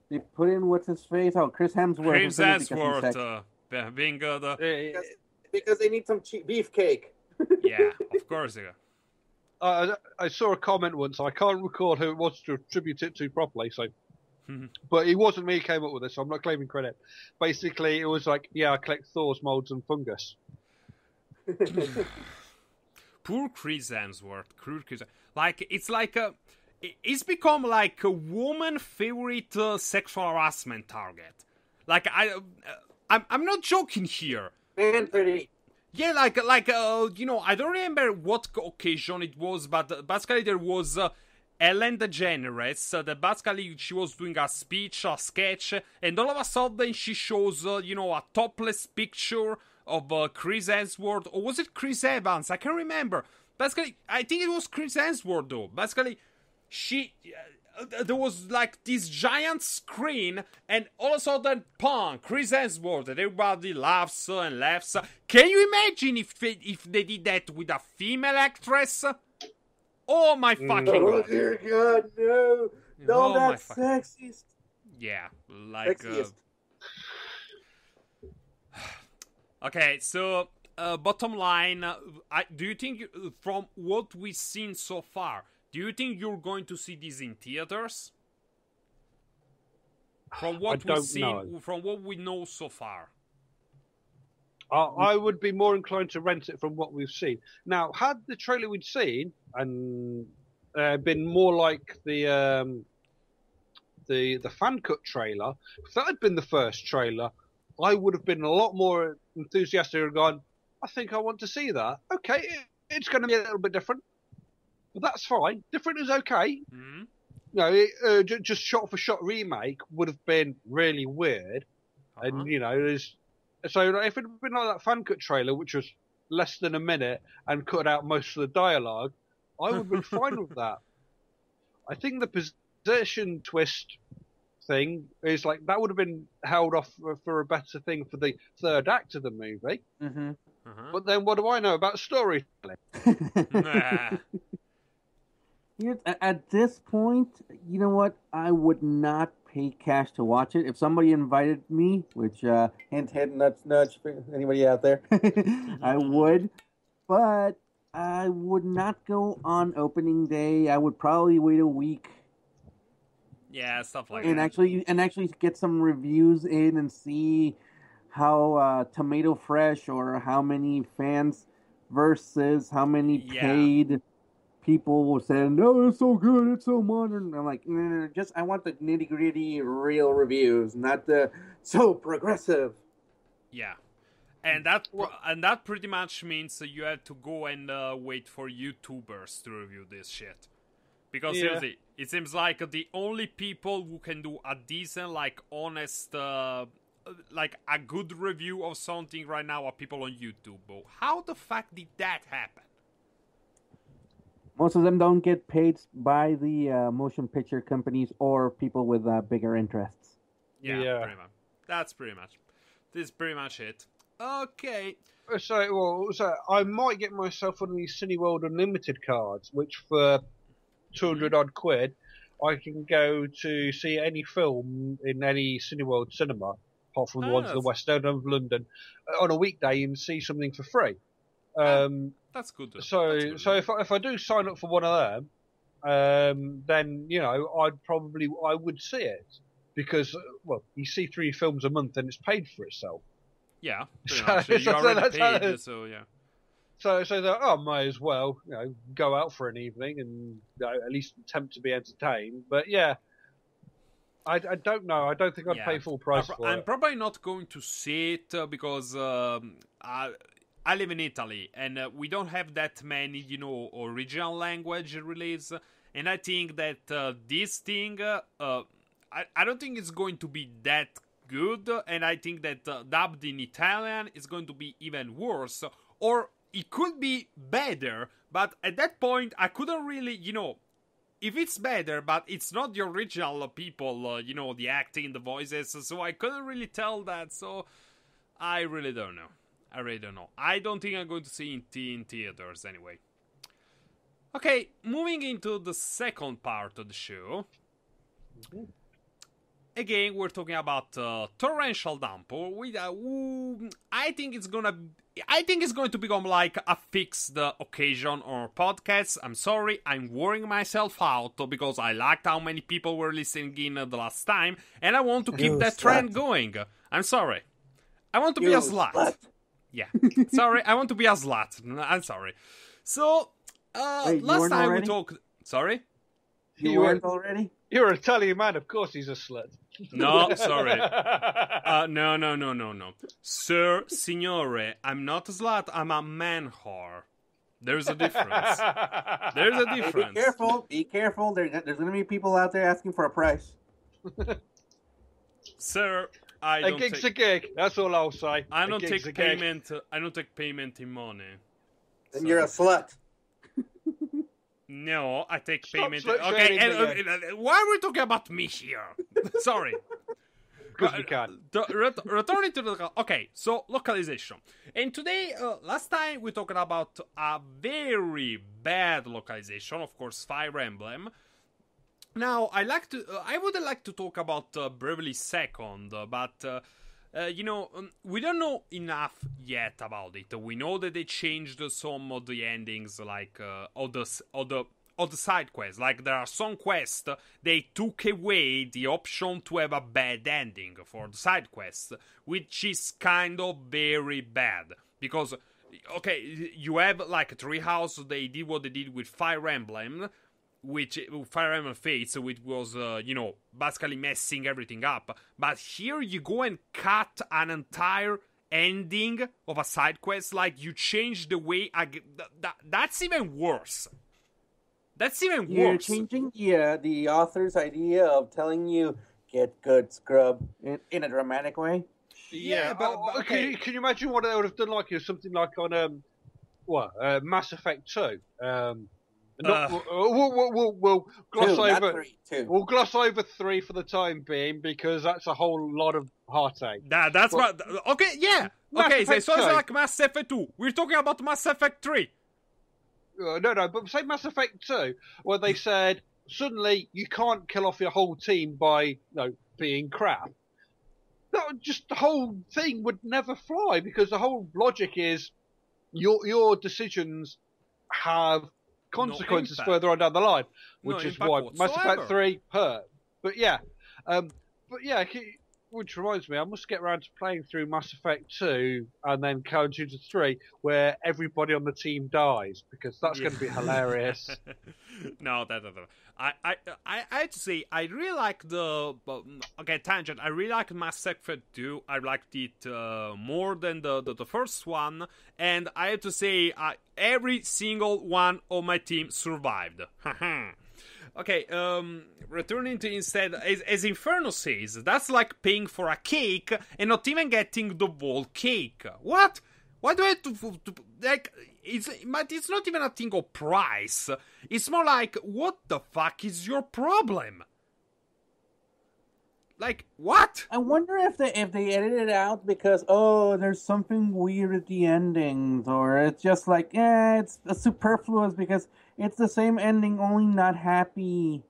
they put in what's his face? Oh, Chris Hemsworth. Chris Hemsworth being because they need some cheap beefcake. Yeah, of course. Yeah. I saw a comment once. I can't recall who it was to attribute it to properly. So, but it wasn't me who came up with this. So I'm not claiming credit. Basically, it was like, I collect Thor's molds and fungus. Poor Chris Hemsworth. it's become like a woman favorite sexual harassment target. Like I'm not joking here. Man, pretty. Yeah, you know, I don't remember what occasion it was, but basically there was Ellen DeGeneres. That basically she was doing a speech, a sketch, and all of a sudden she shows, you know, a topless picture of Chris Hemsworth, or was it Chris Evans? I can't remember. Basically, I think it was Chris Hemsworth though. Basically, there was like this giant screen, and all of a sudden, pong, Chris Hemsworth, and everybody laughs and laughs. Can you imagine if they did that with a female actress? Oh my fucking Oh god! dear God, no! No, Oh, my that's fucking- sexist. Yeah, like. Sexiest. Okay, so bottom line, do you think from what we've seen so far, do you think you're going to see this in theaters? From what we've don't seen, know. from what we know so far. I would be more inclined to rent it from what we've seen. Now, had the trailer we'd seen and been more like the fan cut trailer, if that had been the first trailer, I would have been a lot more enthusiastic and gone, I think I want to see that. Okay, it's going to be a little bit different, but that's fine. Different is okay. Mm-hmm. You know, just shot for shot remake would have been really weird, and you know, so if it had been like that fan cut trailer, which was less than a minute and cut out most of the dialogue, I would have been fine with that. I think the position twist thing is like that would have been held off for a better thing for the third act of the movie. Mm-hmm. But then what do I know about storytelling? Nah. At this point, you know what? I would not pay cash to watch it. If somebody invited me, which Hint, hint, nudge, nudge for anybody out there. I would, but I would not go on opening day. I would probably wait a week Yeah, stuff like and that. actually get some reviews in and see how Tomato Fresh or how many fans versus how many Yeah. paid people were saying, "No, it's so good, it's so modern." I'm like, no, just I want the nitty gritty, real reviews, not the so progressive. Yeah. And that pretty much means you have to go and wait for YouTubers to review this shit. Because Yeah. seriously, it seems like the only people who can do a decent, like, honest, like, a good review of something right now are people on YouTube. But how the fuck did that happen? Most of them don't get paid by the motion picture companies or people with bigger interests. Yeah, pretty much. That's pretty much. This is pretty much it. Okay. So I might get myself one of these Cineworld Unlimited cards, which for 200 odd quid, I can go to see any film in any Cineworld cinema, apart from the ones in the West End of London, on a weekday and see something for free. That's good. That's So good. if I do sign up for one of them, then you know I would see it because well you see 3 films a month and it's paid for itself. Yeah, pretty So- much. You so already that's how- paid, so yeah. So that I might as well go out for an evening and at least attempt to be entertained. But yeah, I don't know. I don't think I'd pay full price for I'm it. probably not going to see it because I live in Italy and we don't have that many, original language release. And I think that this thing, I don't think it's going to be that good. And I think that dubbed in Italian is going to be even worse. Or it could be better, but at that point I couldn't really, if it's better, but it's not the original people, the acting, the voices, so I couldn't really tell that, so I really don't know. I don't think I'm going to see it in theaters anyway. Okay, moving into the second part of the show. Again, we're talking about torrential downpour. I think it's going to become like a fixed occasion on our podcast. I'm sorry, I'm wearing myself out because I liked how many people were listening in the last time, and I want to keep that trend going. I'm sorry. I want to be a slut. Yeah. Sorry, I want to be a slut. I'm sorry. So, Wait, last time we already? talked... Sorry? You weren't already? You're an Italian man, of course he's a slut. No, sorry. No. Sir, signore, I'm not a slut, I'm a man whore. There's a difference. There's a difference. Be careful. There's going to be people out there asking for a price. Sir, a gig's a gig. That's all I'll say. I don't take payment. I don't take payment in money. Then you're a slut. No, I take payment. Okay, why are we talking about me here? Sorry. Because we can. Returning to the... Okay, so localization. And today, last time we talked about a very bad localization, of course, Fire Emblem. Now, I would like to talk about Bravely Second, but... we don't know enough yet about it. We know that they changed some of the endings, like all the side quests. Like there are some quests they took away the option to have a bad ending for the side quests, which is kind of very bad because you have like a treehouse. They did what they did with Fire Emblem. Fire Emblem Fates, which was, basically messing everything up. But here you go and cut an entire ending of a side quest, like you change the way... that's even worse. That's even worse. You're changing the author's idea of telling you, get good, scrub, in a dramatic way. Yeah, but okay. Can you imagine what they would have done like something like on, Mass Effect 2? We'll gloss over 2. We'll gloss over 3 for the time being because that's a whole lot of heartache. That's what. Okay, yeah. Okay, so it's like Mass Effect 2. We're talking about Mass Effect 3. No, but say Mass Effect 2, where they said suddenly you can't kill off your whole team by being crap. Just the whole thing would never fly because the whole logic is your decisions have consequences further on down the line, which is why Mass Effect 3 hurt. But yeah, which reminds me, I must get around to playing through Mass Effect 2 and then counting to 3, where everybody on the team dies, because that's going to be hilarious. No. I have to say, I really like tangent. I really like Mass Effect 2. I liked it more than the first one, and I have to say, every single one of my team survived. Okay, returning to instead, as Inferno says, that's like paying for a cake and not even getting the whole cake. What? Why do I have to like? It's not even a thing of price. It's more like, what the fuck is your problem? Like, what? I wonder if they edited it out because, there's something weird at the endings, or it's just like, it's superfluous because it's the same ending, only not happy.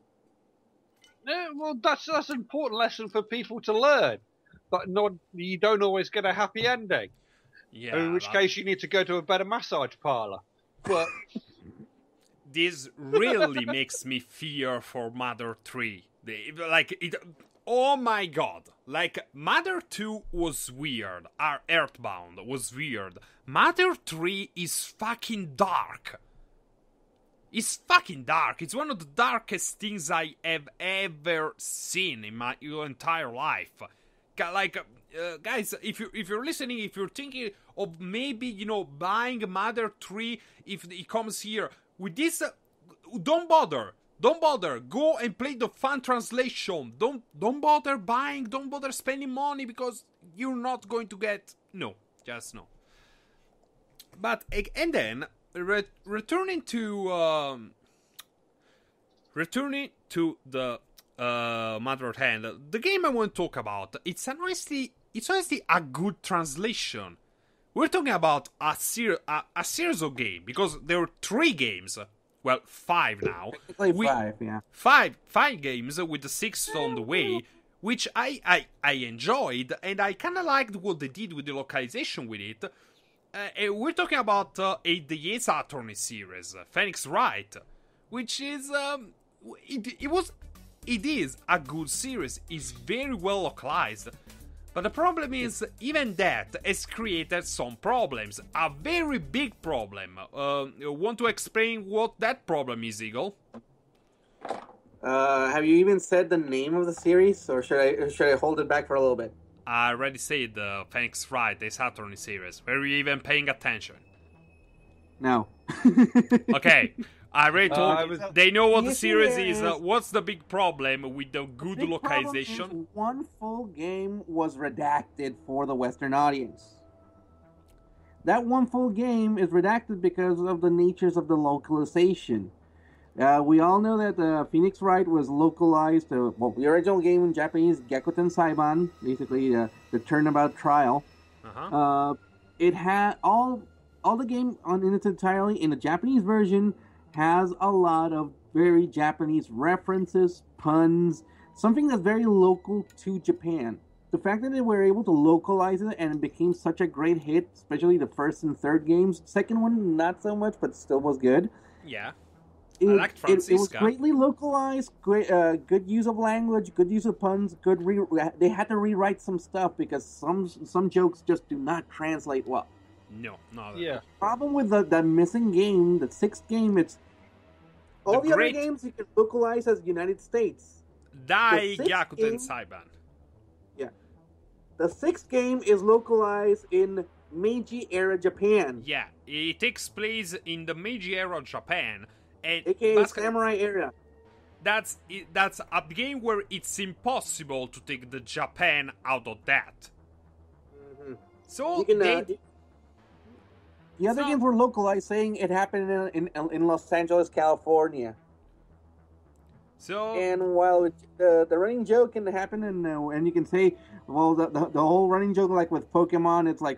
Yeah, well, that's an important lesson for people to learn. But you don't always get a happy ending. Yeah. In which case, you need to go to a better massage parlor. But this really makes me fear for Mother 3. Oh my god. Like, Mother 2 was weird. Earthbound was weird. Mother 3 is fucking dark. It's fucking dark. It's one of the darkest things I have ever seen in my entire life. Like, guys, if you're listening, if you're thinking of maybe, buying Mother 3, if it comes here, with this, don't bother. Don't bother. Go and play the fan translation. Don't bother buying. Don't bother spending money because you're not going to get. No, just no. But and then returning to the matter at hand, the game I want to talk about. It's honestly a good translation. We're talking about a series of games because there are 3 games. Well, 5 now. Technically 5, yeah. 5 games with the 6th on the way, which I enjoyed, and I kind of liked what they did with the localization with it. We're talking about the Ace Attorney series, Phoenix Wright, which is it is a good series. It's very well localized. But the problem is, even that has created some problems. A very big problem. Want to explain what that problem is, Eagle? Have you even said the name of the series, or should I hold it back for a little bit? I already said the Phoenix Wright, the Saturn series. Were you even paying attention? No. Okay, I already told they know what the series is. is What's the big problem with the good big localization? problem is one full game was redacted for the Western audience. That one full game is redacted because of the natures of the localization. We all know that Phoenix Wright was localized. The original game in Japanese, Gekuten Saiban, basically the turnabout trial. It had all the game in its entirety in the Japanese version has a lot of very Japanese references, puns, something that's very local to Japan. The fact that they were able to localize it and it became such a great hit, especially the first and third games. Second one, not so much, but still was good. Yeah. It, I liked Francisca. It was greatly localized, great, good use of language, good use of puns, they had to rewrite some stuff because some jokes just do not translate well. No, not Yeah. Problem with the missing game, the sixth game, it's all the other games you can localize as United States. Dai Gyakuten Saiban. Yeah. The sixth game is localized in Meiji era Japan. Yeah, it takes place in the Meiji era Japan. And AKA Samurai era. That's a game where it's impossible to take the Japan out of that. Mm-hmm. So the other games were localized, saying it happened in Los Angeles, California. So and while the running joke can happen, and you can say, well, the whole running joke, like with Pokemon, it's like,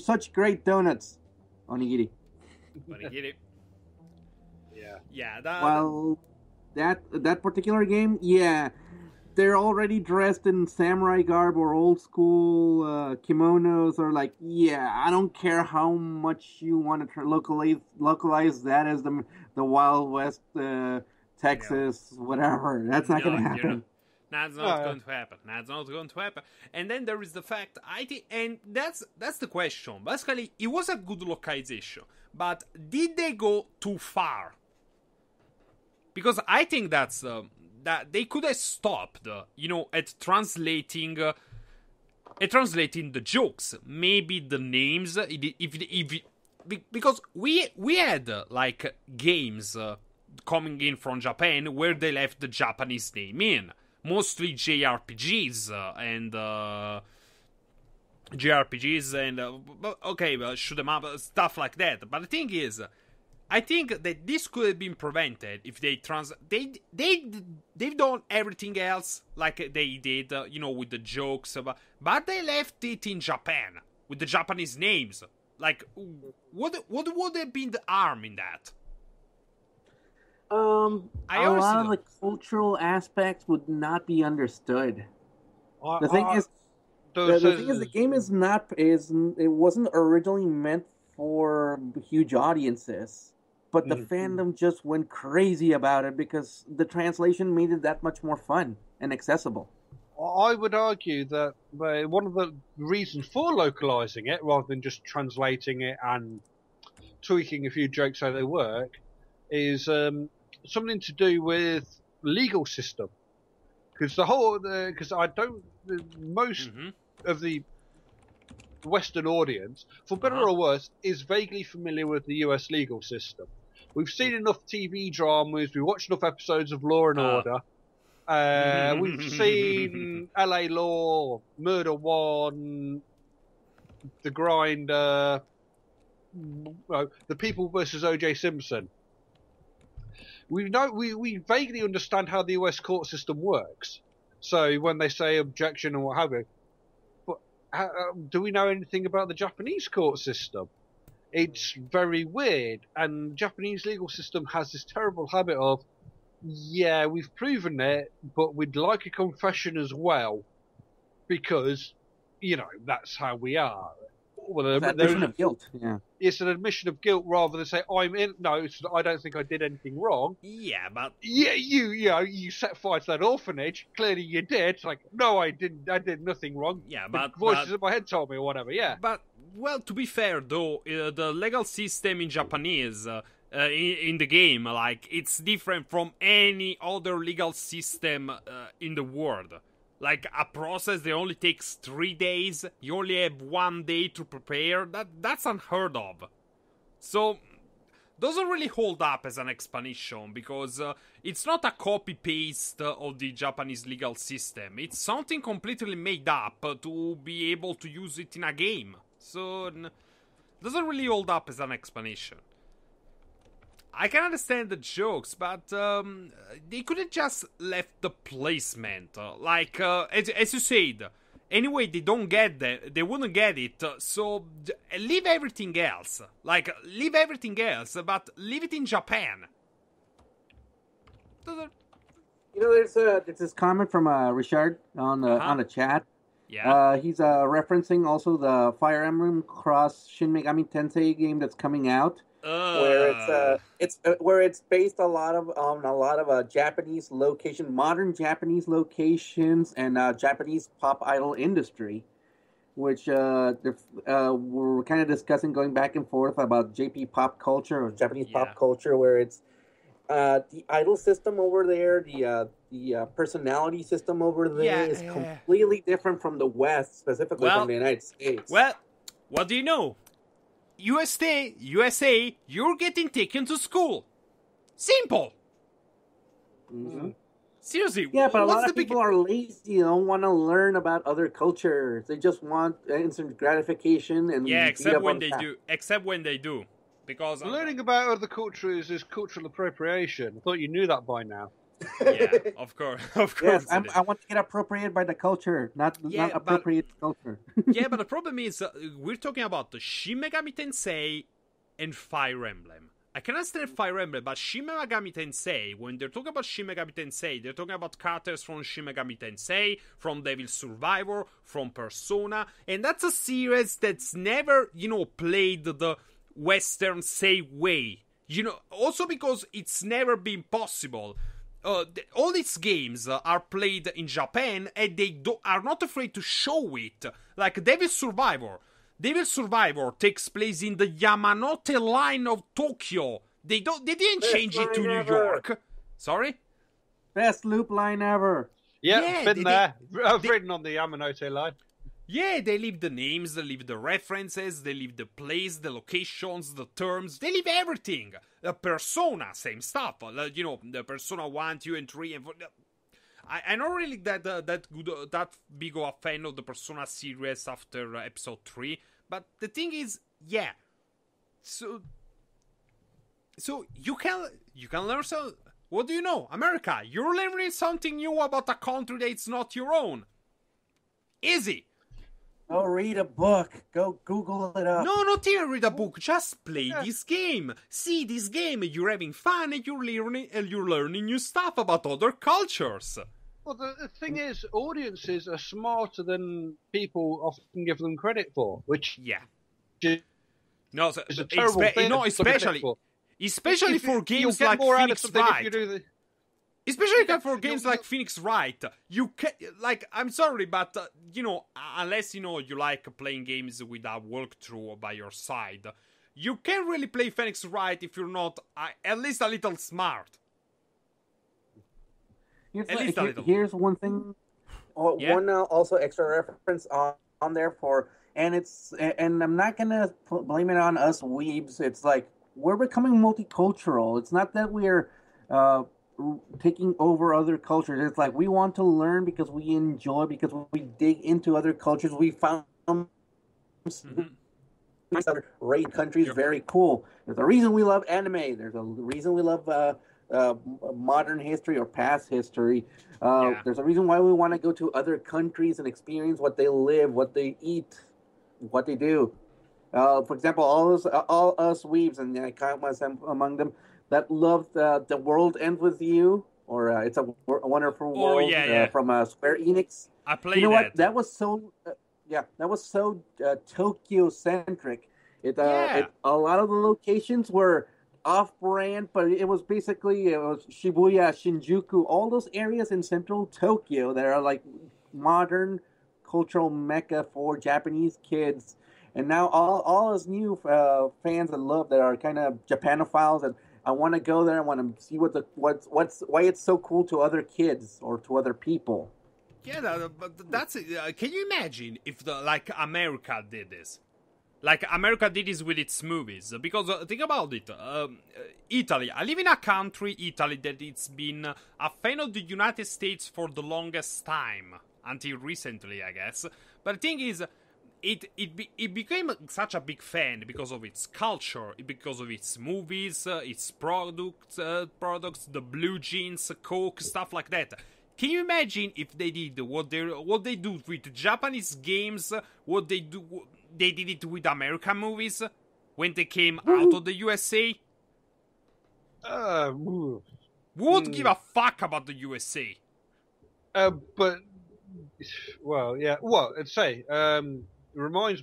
such great donuts, onigiri. Onigiri. Yeah. That particular game, yeah, they're already dressed in samurai garb or old school kimonos, or like, yeah, I don't care how much you want to localize that as the Wild West, Texas, whatever. That's not going to happen. That's not going to happen. That's not going to happen. And then there is the fact, and that's the question. Basically, it was a good localization, but did they go too far? Because I think that they could have stopped, at translating the jokes, maybe the names. Because we had like games coming in from Japan where they left the Japanese name in, mostly JRPGs and shoot 'em up, stuff like that. But the thing is, I think that this could have been prevented if they've done everything else like they did, with the jokes, but they left it in Japan with the Japanese names. Like, what would have been the harm in that? A lot of the cultural aspects would not be understood. The thing is, the game it wasn't originally meant for huge audiences. But the fandom just went crazy about it because the translation made it that much more fun and accessible. I would argue that one of the reasons for localizing it, rather than just translating it and tweaking a few jokes so they work, is something to do with legal system. Because most of the Western audience, for better or worse, is vaguely familiar with the US legal system. We've seen enough TV dramas, we've watched enough episodes of Law and Order, we've seen LA Law, Murder One, The Grind, The People versus O.J. Simpson. We vaguely understand how the US court system works. So when they say objection and what have you, do we know anything about the Japanese court system? It's very weird, and the Japanese legal system has this terrible habit of, yeah, we've proven it, but we'd like a confession as well, because, that's how we are. Well, it's an admission of guilt. Yeah. It's an admission of guilt rather than say, I don't think I did anything wrong. Yeah, but... Yeah, you set fire to that orphanage. Clearly you did. It's like, no, I didn't. I did nothing wrong. Yeah, but... The voices in my head told me or whatever, yeah. But, well, to be fair, though, the legal system in Japanese in the game. Like, it's different from any other legal system in the world. Like, a process that only takes 3 days, you only have 1 day to prepare. That's unheard of. So, doesn't really hold up as an explanation, because it's not a copy-paste of the Japanese legal system. It's something completely made up to be able to use it in a game. So, doesn't really hold up as an explanation. I can understand the jokes, but they could have just left the placement. As you said, anyway, they don't get that. They wouldn't get it. So leave everything else. Like, leave everything else, but leave it in Japan. There's this comment from Richard on the chat. Yeah. He's referencing also the Fire Emblem Cross Shin Megami Tensei game that's coming out. Where it's based on a lot of Japanese location, modern Japanese locations, and Japanese pop idol industry, which we're kind of discussing, going back and forth about JP pop culture or Japanese pop culture, where it's the idol system over there, the personality system over there is completely different from the West, specifically from the United States. Well, what do you know? USA, you're getting taken to school. Simple. Mm-hmm. Seriously. Yeah, but a lot of people are lazy. They don't want to learn about other cultures. They just want instant gratification. And except when they do. Except when they do. Because learning about other cultures is cultural appropriation. I thought you knew that by now. Yeah, of course. Yes, I want to get appropriated by the culture, not appropriate culture. Yeah, but the problem is, we're talking about the Shin Megami Tensei and Fire Emblem. I can understand Fire Emblem, but Shin Megami Tensei, when they're talking about Shin Megami Tensei, they're talking about characters from Shin Megami Tensei, from Devil Survivor, from Persona, and that's a series that's never, played the Western say way. Also because it's never been possible. All these games are played in Japan, and they are not afraid to show it. Like Devil Survivor. Devil Survivor takes place in the Yamanote line of Tokyo. They didn't change it to New York. Sorry? Best loop line ever. Yeah, been there. I've ridden on the Yamanote line. Yeah, they leave the names, they leave the references, they leave the place, the locations, the terms, they leave everything. Persona, same stuff. The Persona 1, 2, and 3, and 4. I'm not really that big of a fan of the Persona series after episode 3, but the thing is, yeah. So you can learn some. What do you know? America, you're learning something new about a country that's not your own. Easy. Go read a book. Go Google it up. No, not even read a book. Just play this game. See this game. You're having fun and you're learning new stuff about other cultures. Well, the thing is, audiences are smarter than people often give them credit for. Which no, is a terrible thing. No, especially for games like Phoenix Wright. Especially for games like Phoenix Wright, you can I'm sorry, but unless you like playing games with a walkthrough by your side, you can't really play Phoenix Wright if you're not at least a little smart. Here's one thing. One also extra reference on there and I'm not gonna blame it on us weebs. It's like we're becoming multicultural. It's not that we're taking over other cultures. It's like we want to learn because we enjoy, because we dig into other cultures. We found other raid countries very cool. There's a reason we love anime. There's a reason we love modern history or past history. There's a reason why we want to go to other countries and experience what they live, what they eat, what they do. For example, all us weebs, and I count myself among them, that loved The World Ends With You, or It's a Wonderful World from Square Enix. I played You know what? That was so, Tokyo-centric. A lot of the locations were off-brand, but it was Shibuya, Shinjuku, all those areas in central Tokyo that are like modern cultural mecca for Japanese kids. and now all us new fans that love that are kind of Japanophiles and I want to go there. I want to see what's why it's so cool to other kids or to other people. Yeah, but that's can you imagine if America did this? Like America did this with its movies, because think about it. Italy. I live in a country, Italy, that it's been a fan of the United States for the longest time until recently, I guess. But the thing is, it became such a big fan because of its culture, because of its movies, its products, the blue jeans, Coke, stuff like that. Can you imagine if they did what they do with Japanese games, what they did it with American movies when they came out of the USA? Who would give a fuck about the USA? But, well, yeah. Well, I'd say, it reminds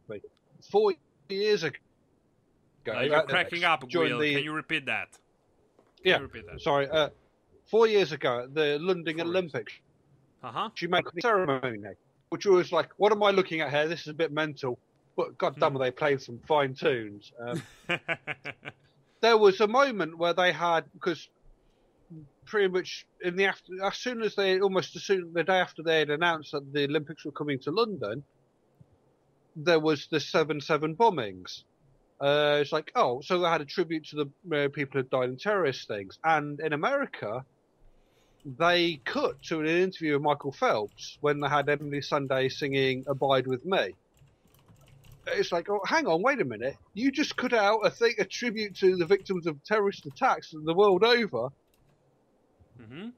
me, 4 years ago... you're cracking up, Will. Can you repeat that? Sorry. 4 years ago, at the London Olympics, she made a ceremony, which was like, what am I looking at here? This is a bit mental. But God damn it, they played some fine tunes. There was a moment where they had, because pretty much the day after they had announced that the Olympics were coming to London, there was the 7/7 bombings. It's like, oh, so they had a tribute to the people who died in terrorist things. And in America, they cut to an interview with Michael Phelps when they had Emily Sunday singing Abide With Me. It's like, oh, hang on, wait a minute. You just cut out a tribute to the victims of terrorist attacks the world over. Mm-hmm.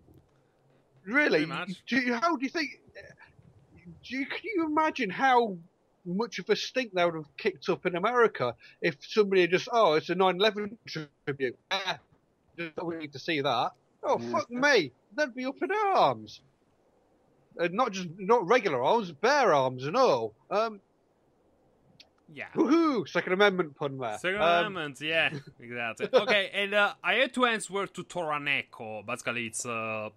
Really? How do you think... Can you imagine how much of a stink that would have kicked up in America if somebody had just, oh, it's a 9/11 tribute. We need to see that. Oh, fuck me. They'd be up in arms. Not regular arms, bare arms and all. Yeah. Woohoo! Second Amendment pun there. Second Amendment, yeah, exactly. Okay, and I had to answer to Toraneko. Basically, it's a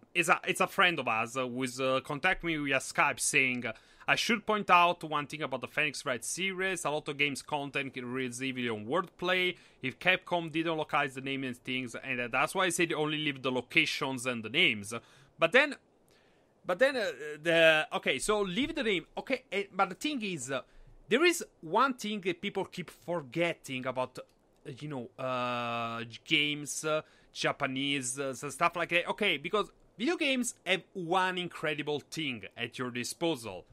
friend of ours who's contacted me via Skype saying, I should point out one thing about the Phoenix Wright series. A lot of games content relies heavily on wordplay. If Capcom didn't localize the names and things, and that's why I said only leave the locations and the names. But then, so leave the name. Okay, but the thing is, there is one thing that people keep forgetting about, games, Japanese, stuff like that. Okay, because video games have one incredible thing at your disposal.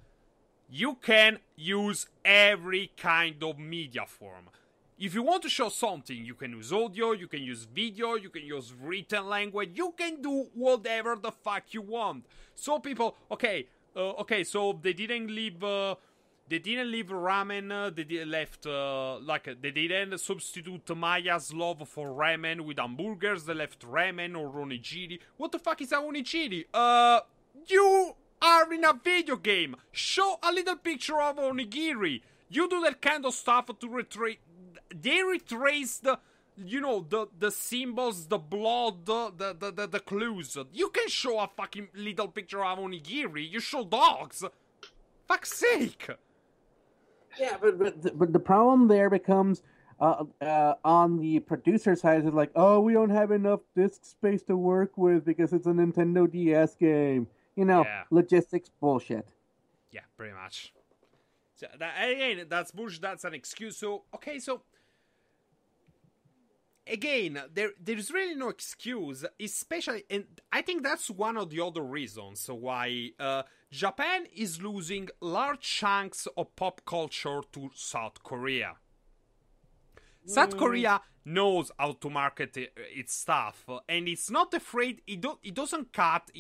You can use every kind of media form. If you want to show something, you can use audio, you can use video, you can use written language, you can do whatever the fuck you want. So people, so they didn't leave ramen, they didn't substitute Maya's love for ramen with hamburgers, they left ramen or onigiri. What the fuck is a onigiri? You are in a video game. Show a little picture of onigiri. You do that kind of stuff to retrace. They retrace the symbols, the blood, the clues. You can show a fucking little picture of onigiri. You show dogs. Fuck's sake. Yeah, but the problem there becomes on the producer side. It's like, oh, we don't have enough disk space to work with because it's a Nintendo DS game. Logistics bullshit. Yeah, pretty much. So again, that's bullshit. That's an excuse. So again, there's really no excuse, especially, and I think that's one of the other reasons why Japan is losing large chunks of pop culture to South Korea. South Korea knows how to market its stuff, and it's not afraid. It doesn't cut.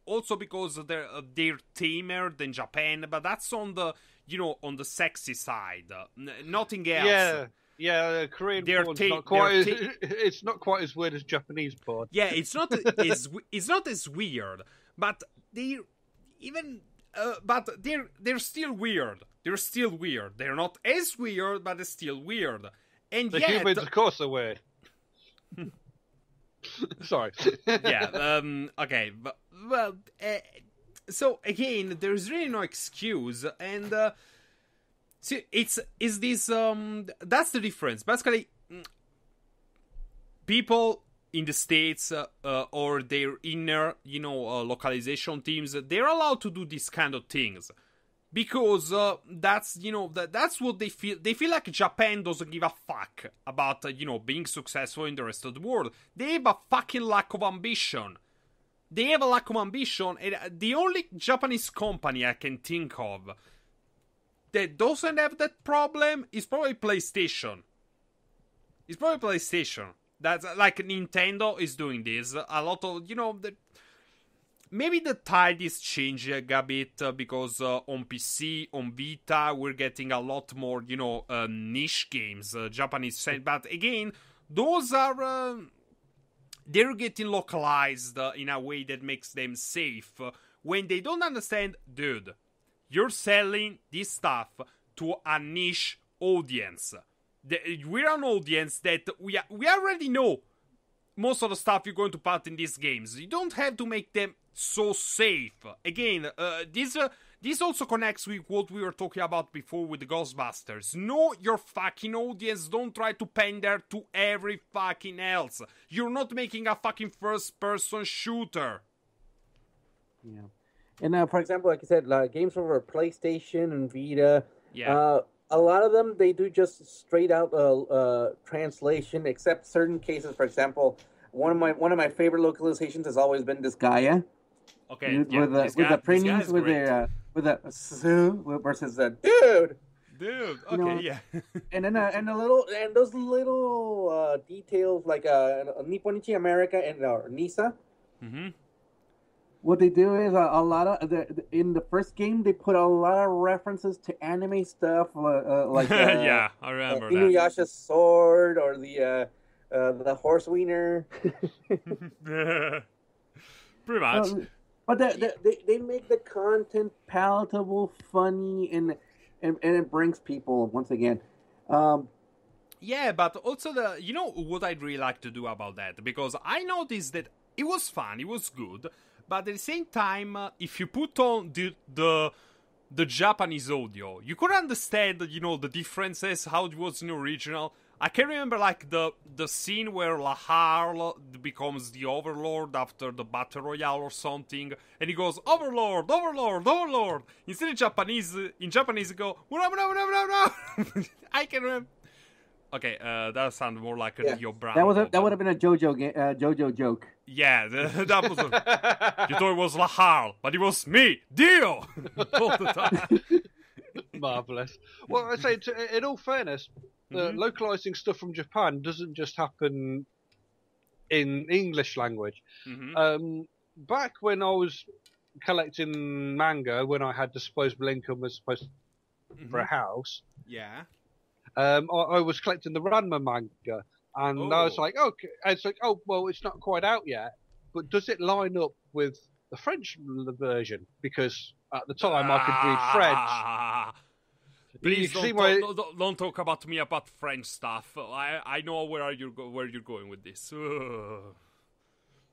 Also because they're tamer than Japan, but that's on the on the sexy side. Nothing else. Yeah, Korean porn's not quite it's not quite as weird as Japanese porn. Yeah, it's not as weird, but they're still weird. They're still weird. They're not as weird, but they're still weird. And the humans, of course, are weird. Sorry. Yeah. Okay. But, so again, there's really no excuse, and See, it's this that's the difference. Basically, people in the States or their inner, localization teams, they're allowed to do these kind of things because that's that's what they feel. They feel like Japan doesn't give a fuck about being successful in the rest of the world. They have a fucking lack of ambition. They have a lack of ambition, and the only Japanese company I can think of that doesn't have that problem is probably PlayStation. It's probably PlayStation. That's like Nintendo is doing this. A lot of, maybe the tide is changing a bit because on PC, on Vita, we're getting a lot more, niche games, Japanese. But again, those are, they're getting localized in a way that makes them safe. When they don't understand, dude, you're selling this stuff to a niche audience. We're an audience that we already know most of the stuff you're going to put in these games. You don't have to make them so safe. Again, this also connects with what we were talking about before with the Ghostbusters. Know your fucking audience. Don't try to pander to every fucking else. You're not making a fucking first-person shooter. Yeah. And for example, like you said, games over PlayStation and Vita. Yeah. A lot of them, they do just straight out translation, except certain cases. For example, one of my favorite localizations has always been Disgaea. Okay, with the printies with the versus dude. Okay, yeah. and those little details like Nipponichi America and Nisa. Mm-hmm. What they do is a lot of in the first game they put a lot of references to anime stuff like yeah, I remember Inuyasha's sword or the horse wiener. Pretty much. But they make the content palatable, funny, and it brings people once again. Yeah, but also what I'd really like to do about that, because I noticed that it was fun, it was good. But at the same time, if you put on the Japanese audio, you could understand, the differences, how it was in the original. I can remember, like, the scene where Lahar becomes the Overlord after the Battle Royale or something, and he goes, Overlord, Overlord, Overlord! Instead in Japanese you go, no. I can remember. Okay, that sounded more like a Dio Bravo. That would have been a JoJo joke. Yeah, that was you thought it was Lahar, but it was me, Dio! All the time. Marvellous. Well, I say, in all fairness, localizing stuff from Japan doesn't just happen in English language. Mm-hmm. Back when I was collecting manga, when I had disposable income as opposed for a house, I was collecting the Ranma manga, and I was like, okay, it's like, well, it's not quite out yet, but does it line up with the French version? Because at the time I could read French. Please don't talk about me about French stuff. I know where you're going with this.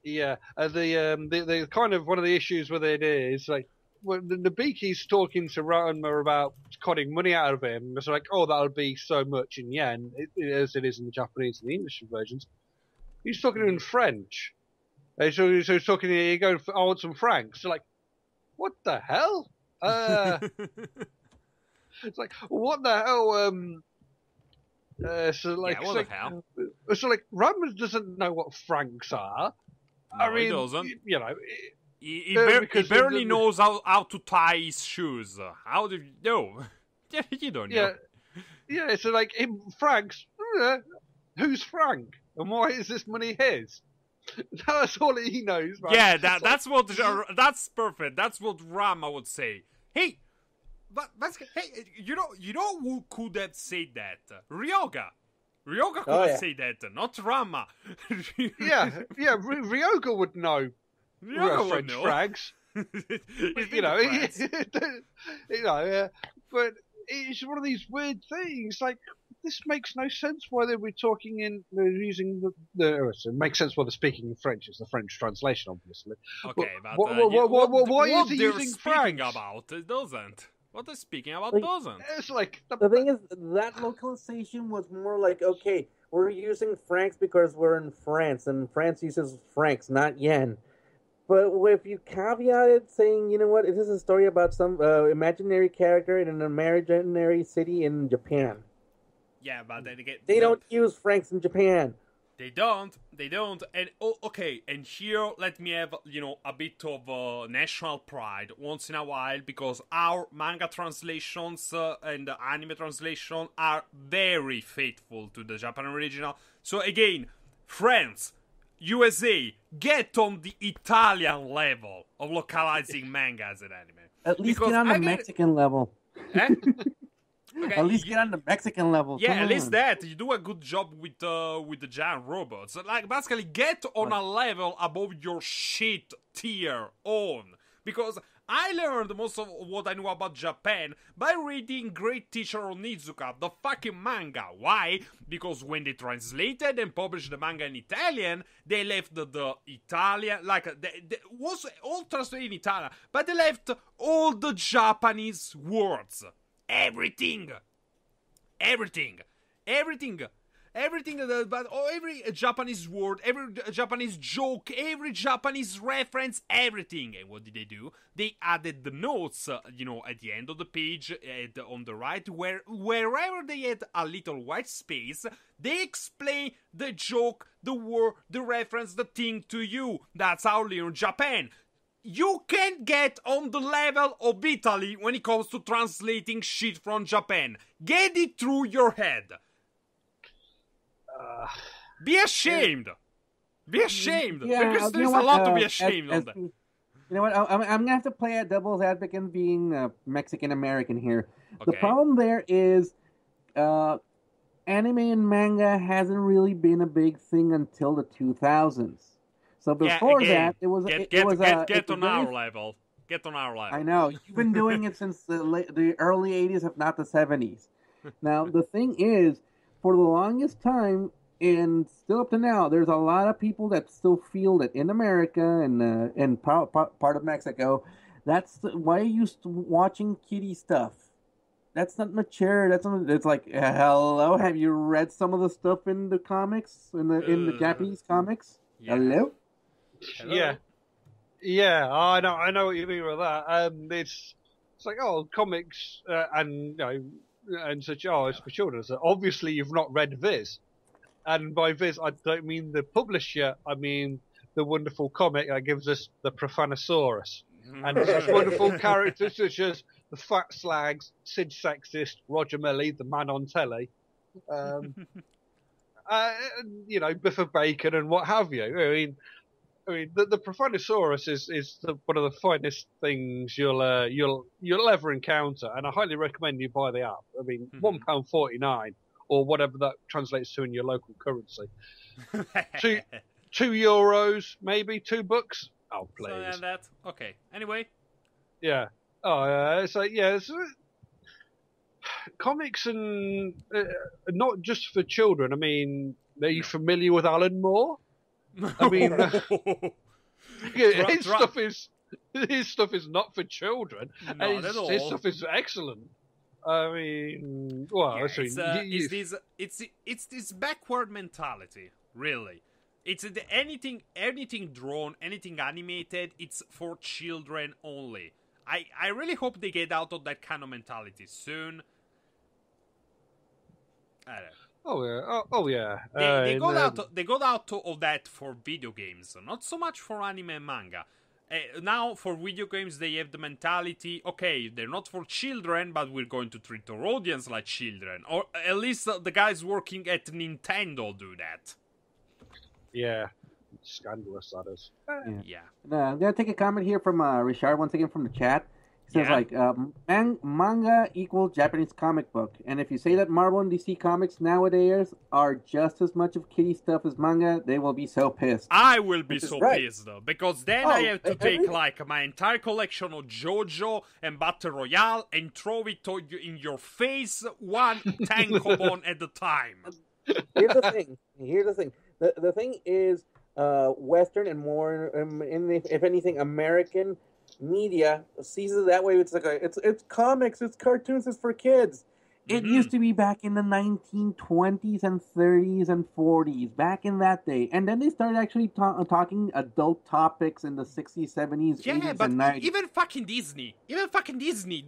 Yeah, the kind of one of the issues with it is like when the Beaky's talking to Ranma about cutting money out of him. It's like, that would be so much in yen, as it is in the Japanese and the English versions. He's talking in French. So he's talking. He goes, "I want some francs." So like, what the hell? It's like, what the hell? What the hell? So like, Ranma doesn't know what francs are. No, I mean, he doesn't. He barely knows how to tie his shoes. How do you know? You don't know. Yeah. So like, in francs, who's Frank, and why is this money his? That's all he knows. Right? Yeah, that's perfect. That's what Rama would say. Hey. But hey, you know who could have said that? Ryoga could have said that, not Rama. Ryoga would know. Ryoga French frags. But it's one of these weird things. Like, this makes no sense why they were talking using it makes sense why they're speaking in French. It's the French translation, obviously. Okay, but why is he they're using speaking francs? about it doesn't. What are speaking about dozens? It's like The thing is, that localization was more like, okay, we're using francs because we're in France, and France uses francs, not yen. But if you caveat it saying, you know what, it is a story about some imaginary character in an imaginary city in Japan. Yeah, but They don't use francs in Japan. They don't. And okay, and here let me have, a bit of national pride once in a while, because our manga translations and anime translation are very faithful to the Japanese original. So again, France, USA, get on the Italian level of localizing manga as an anime. At least get on the Mexican level. Eh? Okay, at least get on the Mexican level. Yeah, Come at least on. that. You do a good job with the giant robots. Like, basically, get on a level above your shit tier own. Because I learned most of what I knew about Japan by reading Great Teacher Onizuka, the fucking manga. Why? Because when they translated and published the manga in Italian, they left the Italian, was all translated in Italian, but they left all the Japanese words. Everything, but every Japanese word, every Japanese joke, every Japanese reference, everything. And what did they do? They added the notes, at the end of the page, on the right, wherever they had a little white space, they explain the joke, the word, the reference, the thing to you. That's how they learn Japan. You can't get on the level of Italy when it comes to translating shit from Japan. Get it through your head. Be ashamed. Be ashamed. Yeah, because there's a lot to be ashamed on that. You know what? I'm gonna have to play a devil's advocate, being Mexican American here. The Okay. problem there is, anime and manga hasn't really been a big thing until the 2000s. So before that, it was Get on our level. Get on our level. I know you've been doing it since the early 80s, if not the 70s. Now the thing is, for the longest time, and still up to now, there's a lot of people that still feel that in America and part of Mexico, why are you watching kiddie stuff? That's not mature. It's like, hello, have you read some of the stuff in the comics, in the Japanese comics? Yeah. Hello? Yeah, I know what you mean with that. It's like, comics and such. It's for children. So obviously you've not read Viz, and by Viz I don't mean the publisher. I mean the wonderful comic that gives us the Profanosaurus and such wonderful characters such as the Fat Slags, Sid Sexist, Roger Millie, the man on telly. Biffa Bacon and what have you. I mean, the Profanosaurus is one of the finest things you'll ever encounter, and I highly recommend you buy the app. I mean, £1.49 or whatever that translates to in your local currency. €2, maybe $2. Oh, please. So, and that. Okay. Anyway. Yeah. Comics and not just for children. I mean, are you familiar with Alan Moore? I mean, his stuff is not for children. Not at all. His stuff is excellent. I mean, it's this backward mentality, really. It's anything drawn, anything animated. It's for children only. I really hope they get out of that kind of mentality soon. I don't know. Oh yeah. They got out of that for video games, not so much for anime and manga. Now for video games they have the mentality, okay, they're not for children, but we're going to treat our audience like children, or at least the guys working at Nintendo do that. Yeah, scandalous that is. Yeah. I'm gonna take a comment here from Richard once again from the chat. He says manga equals Japanese comic book, and if you say that Marvel and DC comics nowadays are just as much of kiddie stuff as manga, they will be so pissed. I will be so pissed though, because then I have to take my entire collection of JoJo and Battle Royale and throw it in your face, one tankobon at a time. Here's the thing. The thing is, Western and more, if anything, American media sees it that way. It's like it's comics, it's cartoons, it's for kids. It used to be back in the 1920s and 30s and 40s, back in that day. And then they started actually talking adult topics in the 60s, 70s, 80s, and 90s. Even fucking Disney,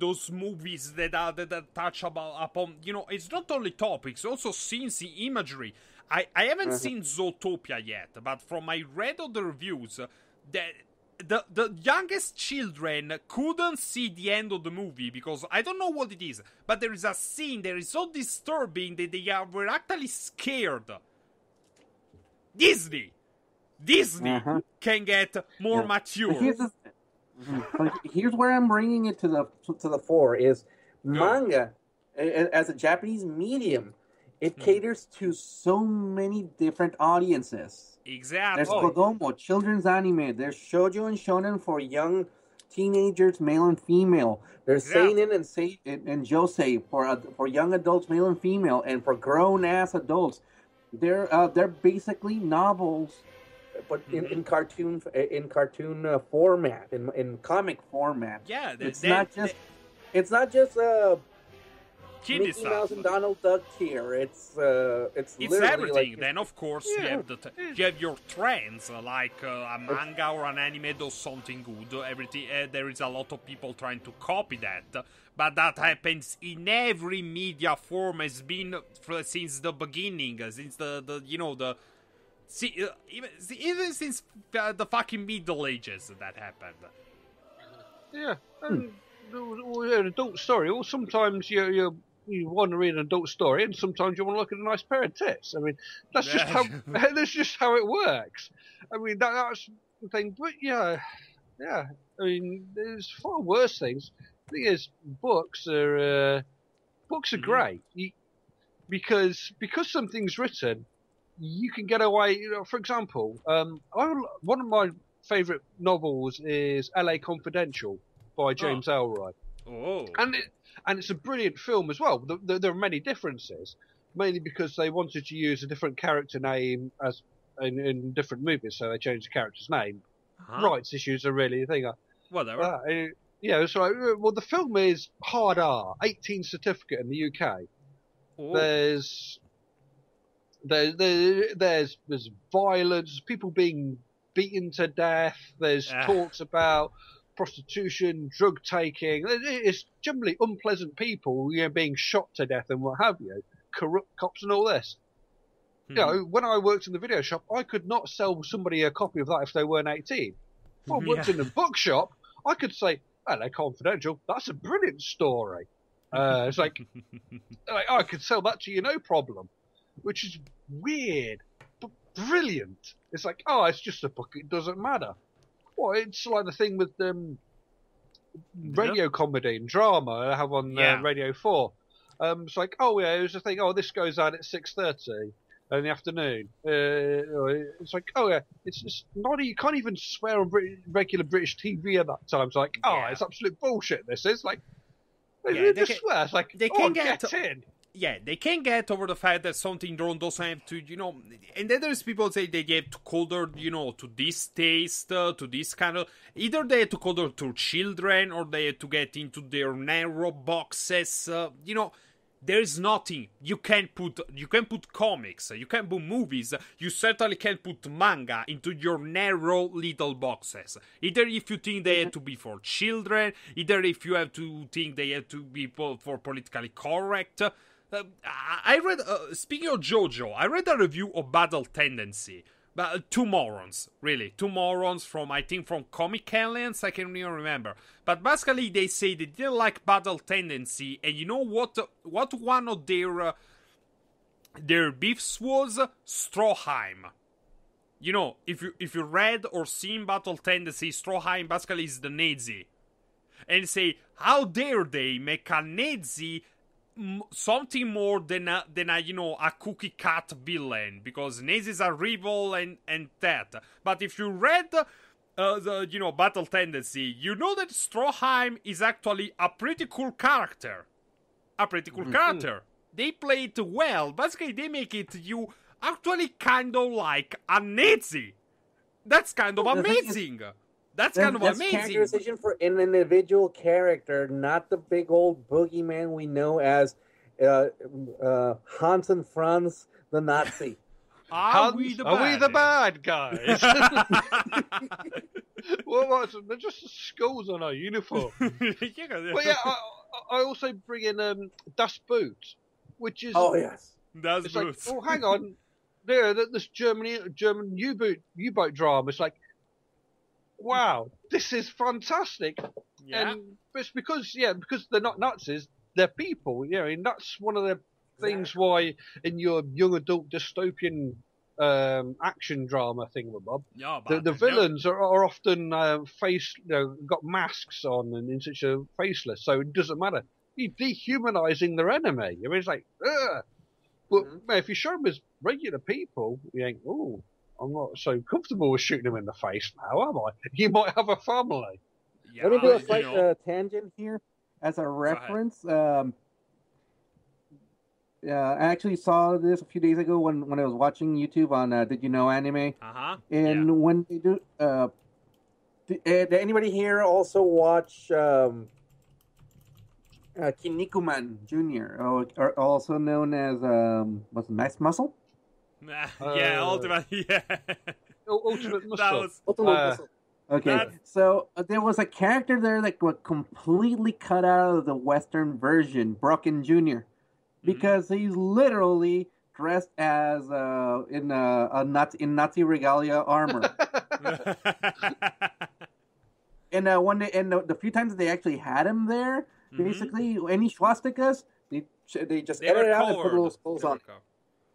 those movies that touch upon, it's not only topics, also scenes, imagery. I haven't seen Zootopia yet, but from my read of the reviews, the youngest children couldn't see the end of the movie because I don't know what it is, but there is a scene that is so disturbing that were actually scared. Disney can get more mature. Here's where I'm bringing it to the fore is manga as a Japanese medium. It caters to so many different audiences. Exactly. There's Kodomo, children's anime. There's shoujo and shonen for young teenagers, male and female. There's seinen and josei for young adults, male and female, and for grown-ass adults. They're basically novels, but in cartoon format, in comic format. Yeah, it's not just Mickey stuff. Mouse and Donald Duck here. It's everything. Like, then of course you have your trends like a manga or an anime does something good. Everything there is a lot of people trying to copy that, but that happens in every media form. Has been since the beginning, since even since the fucking Middle Ages that happened. Yeah, and an adult story. Or sometimes you want to read an adult story, and sometimes you want to look at a nice pair of tits. I mean, that's just how it works. I mean, that's the thing. But yeah. I mean, there's far worse things. The thing is, books are great because something's written, you can get away. For example, one of my favourite novels is L.A. Confidential by James Ellroy. Oh. And it's a brilliant film as well. There are many differences, mainly because they wanted to use a different character name as in different movies, so they changed the character's name. Rights issues are really a thing. Whatever. The film is hard R, 18 certificate in the UK. Oh. There's violence, people being beaten to death. There's talks about prostitution, drug taking. It's generally unpleasant people, being shot to death and what have you, corrupt cops and all this. When I worked in the video shop, I could not sell somebody a copy of that if they weren't 18. If I worked in a bookshop, I could say, "Hello, Confidential, that's a brilliant story." It's like I could sell that to you, no problem. Which is weird, but brilliant. It's like, it's just a book, it doesn't matter. Well, it's like the thing with radio comedy and drama I have on Radio 4. It's like, there's a thing, this goes out at 6:30 in the afternoon. It's like, it's just not, you can't even swear on regular British TV at that time. It's like, it's absolute bullshit, this is. Like, they just swear. It's like, get in. Yeah, they can't get over the fact that something doesn't have to, and then there's people say they have to cater, to this taste, to this kind of, either they have to cater to children or they have to get into their narrow boxes, there's nothing. You can put comics, you can put movies, you certainly can't put manga into your narrow little boxes. Either if you think they have to be for children, either if you have to think they have to be for politically correct. I read, speaking of JoJo, I read a review of Battle Tendency. But two morons from Comic Aliens, I can't even remember. But basically they say they didn't like Battle Tendency, and you know what one of their beefs was? Stroheim. If you read or seen Battle Tendency, Stroheim basically is the Nazi. And say, how dare they make a Nazi something more than a cookie cut villain, because Nazis are evil and that. But if you read the Battle Tendency, you know that Stroheim is actually a pretty cool character. They play it well. Basically, they make it you actually kind of like a Nazi. That's kind of The thing is- amazing. That's kind of That's amazing. characterization for an individual character, not the big old boogeyman we know as Hans and Franz the Nazi. Are we the bad guys? What? They're just schools on our uniform. But yeah, I also bring in Das Boot, which is Yes. That's it's good. like, oh, hang on, this German U-boat drama. It's like, wow, this is fantastic. Yeah. And it's because they're not Nazis, they're people. You know, and that's one of the things why in your young adult dystopian action drama thingamabob, Yeah, the but villains are often got masks on and in such a faceless, so it doesn't matter. You're dehumanizing their enemy. I mean, it's like, ugh. But man, if you show them as regular people, you think, oh, I'm not so comfortable with shooting them in the face now, am I? You might have a family. Yeah, Let me do a you slight know, tangent here. As a ahead. reference, I actually saw this a few days ago when I was watching YouTube on Did You Know Anime, and when they do, Did anybody here also watch Kinnikuman Jr., or also known as what's it, Max Muscle? yeah, ultimately, yeah. Ultimate Muscle. That was Ultimate Muscle? Okay, That's- so there was a character there that was completely cut out of the Western version, Brocken Jr., because he's literally dressed as in Nazi regalia armor. And the few times that they actually had him there, basically any swastikas, they just They edit were it out and put covered. little skulls They were on.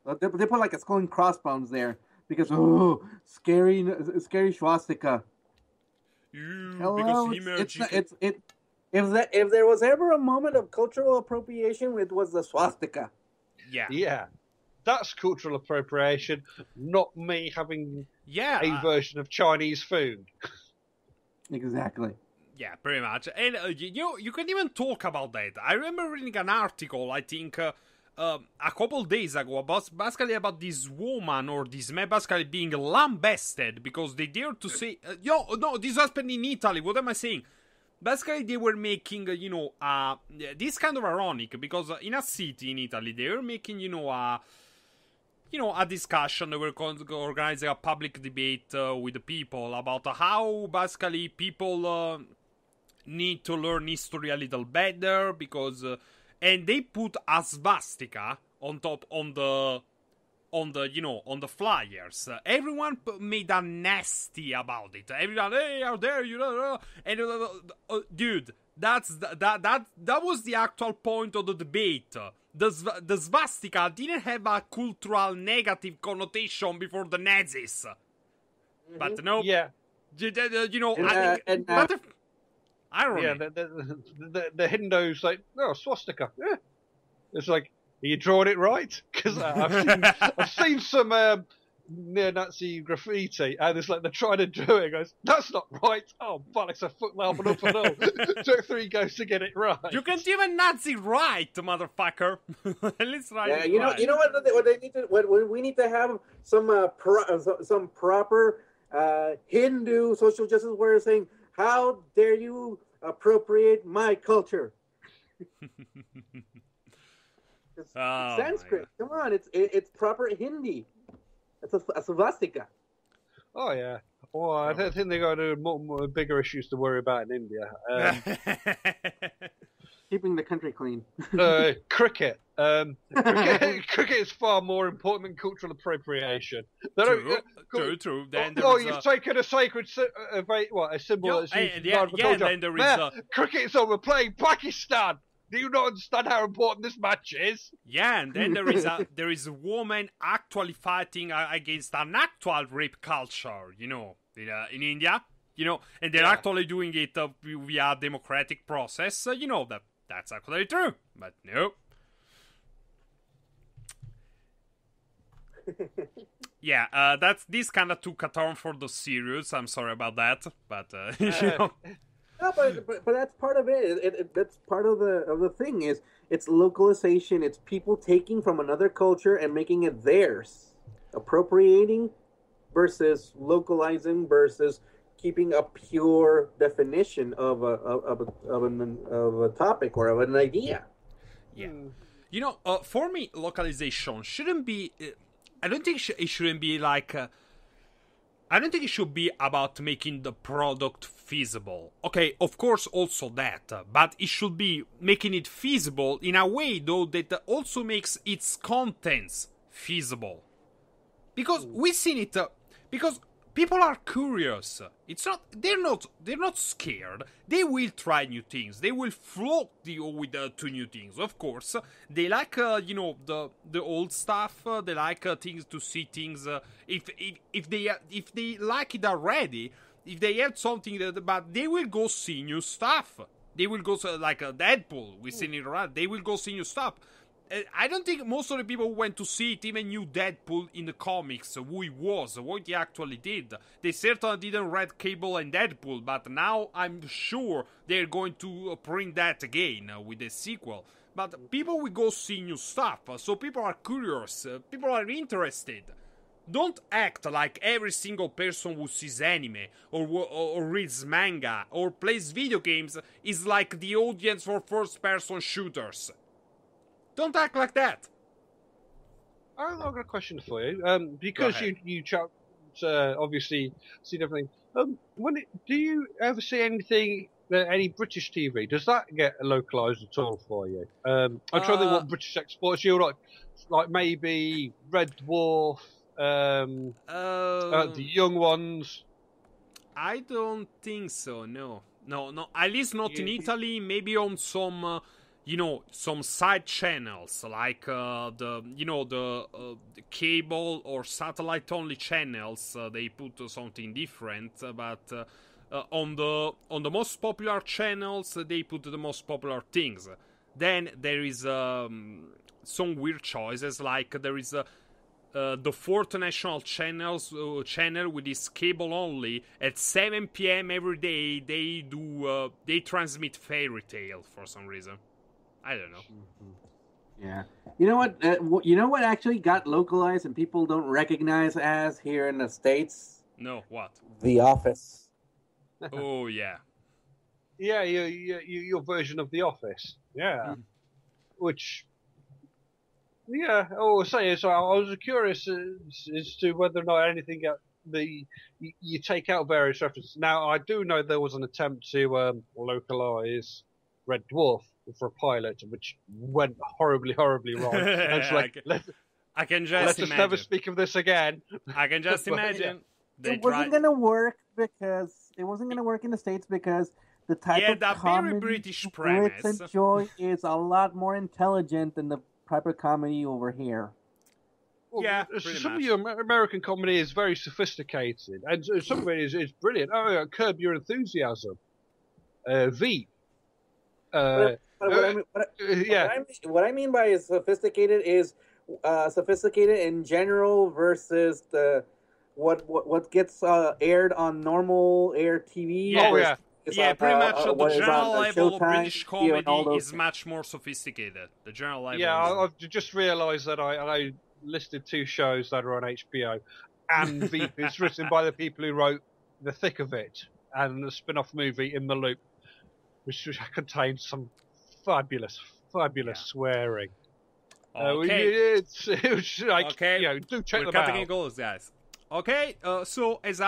covered. They put like a skull and crossbones there because scary swastika. Because he merged. If there was ever a moment of cultural appropriation, it was the swastika. Yeah. Yeah, that's cultural appropriation, not me having Yeah. a version of Chinese food. Exactly. Yeah, pretty much. And you can even talk about that. I remember reading an article, I think, a couple days ago, basically about this woman or this man basically being lambasted because they dared to say, no, this happened in Italy. What am I saying? Basically, they were making, this kind of ironic because in a city in Italy, they were making, a discussion. They were organizing a public debate with the people about how basically people need to learn history a little better because, and they put a swastika on top on the flyers. Everyone made a nasty about it. Everyone, hey, how dare you? And dude, that was the actual point of the debate. The swastika didn't have a cultural negative connotation before the Nazis. But no, Yeah, irony. yeah. The Hindus like, no, swastika. Yeah. It's like, are you drawing it right? Because I've seen some neo-Nazi graffiti, and it's like they're trying to do it. Goes, that's not right. Oh, but it's a foot long and up and all. Took 3 goes to get it right. You can't even Nazi right, motherfucker. At least right. Yeah, you know what they need to. What we need to have some proper Hindu social justice warrior saying, "How dare you appropriate my culture?" It's Oh, Sanskrit. Come on, it's proper Hindi. It's a swastika. Oh yeah. Well, I don't think they got more bigger issues to worry about in India. Keeping the country clean. Cricket. Cricket is far more important than cultural appropriation. True. Then you've taken a sacred a symbol that's used in agriculture. then there is cricket's overplaying Pakistan. Do you not understand how important this match is? Yeah, and then there is a woman actually fighting against an actual rape culture, in India, and they're actually doing it via democratic process. That's actually true, but no. Yeah, this kind of took a turn for the serious. I'm sorry about that, but No, but that's part of it. That's part of the thing is it's localization. It's people taking from another culture and making it theirs, appropriating versus localizing versus keeping a pure definition of a topic or of an idea. Yeah. You know, for me, localization shouldn't be. I don't think it shouldn't be like. I don't think it should be about making the product feasible. Okay, of course, also that, but it should be making it feasible in a way, though, that also makes its contents feasible. Because we've seen it. Because people are curious. It's not. They're not scared. They will try new things. They will flock to new things. Of course, they like the old stuff. They like things to see things. If they like it already, if they have something but they will go see new stuff. They will go like Deadpool. We've seen it around. They will go see new stuff. I don't think most of the people who went to see it even knew Deadpool in the comics, who he was, what he actually did. They certainly didn't read Cable and Deadpool, but now I'm sure they're going to print that again with a sequel. But people will go see new stuff, so people are curious, people are interested. Don't act like every single person who sees anime, or reads manga, or plays video games is like the audience for first-person shooters. Don't act like that. I've got a question for you. Because you obviously seen everything. Do you ever see anything, any British TV? Does that get localized at all for you? I'm trying to think what British exports you like maybe Red Dwarf, the young ones. I don't think so. No. At least not in Italy. Maybe on some. Some side channels like the cable or satellite only channels. They put something different, but on the most popular channels they put the most popular things. Then there is some weird choices, like there is the fourth national channel with this cable only at 7 p.m. every day. They transmit Fairy Tail for some reason. I don't know. Yeah. You know what? You know what actually got localized and people don't recognize as here in the States? No, what? The Office. Oh, yeah. Yeah, your version of The Office. Yeah. Which... Yeah, I was saying, so I was curious as to whether or not anything you take out various references. Now, I do know there was an attempt to localize Red Dwarf for a pilot, which went horribly, horribly wrong. I can just let's never speak of this again. I can just imagine. It wasn't going to work in the States because the type of comedy very British premise Brits enjoy is a lot more intelligent than the type of comedy over here. Well, yeah, some of your American comedy is very sophisticated, and some of it is brilliant. Curb Your Enthusiasm, Veep. What I mean by sophisticated is sophisticated in general versus what gets aired on normal air TV. Yeah, pretty much the general level of British comedy is things. Much more sophisticated. The general level. Yeah, I've just realised that I listed two shows that are on HBO, and Veep is written by the people who wrote The Thick of It and the spin-off movie In the Loop, which contains some fabulous swearing. Okay. It's like, okay. Do check We're them cutting out. goals, guys. Okay, so as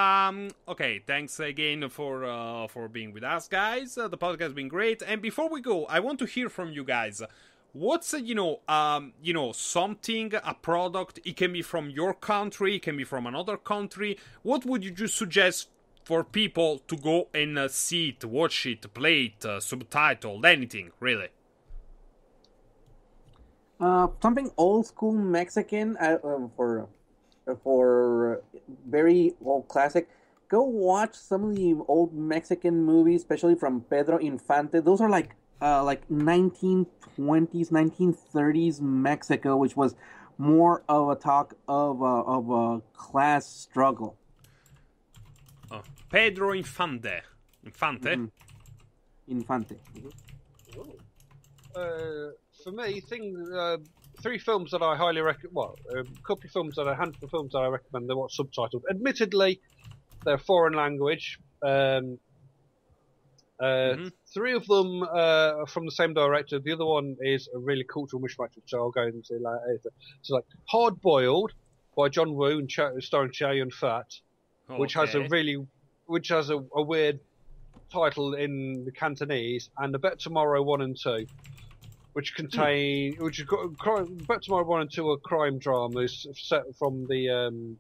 okay, thanks again for being with us, guys. The podcast has been great, and before we go, I want to hear from you guys. What's something, a product? It can be from your country, it can be from another country. What would you just suggest for people to go and see it, watch it, play it, subtitled, anything really? Something old school Mexican for very old classic. Go watch some of the old Mexican movies, especially from Pedro Infante. Those are like 1920s, 1930s Mexico, which was more of a talk of a class struggle. Oh. Pedro Infante. Infante? Mm-hmm. Infante. For me, three films that I highly recommend. Well, a couple of films a handful of films that I recommend. They watch subtitled. Admittedly, they're foreign language. Three of them are from the same director. The other one is a really cultural mishmash, which I'll go into later. So, like Hard Boiled by John Woo and starring Chow Yun-fat, which has a weird title in the Cantonese, and A Bet Tomorrow 1 and 2, which has got Bet Tomorrow 1 and 2 are crime dramas set from the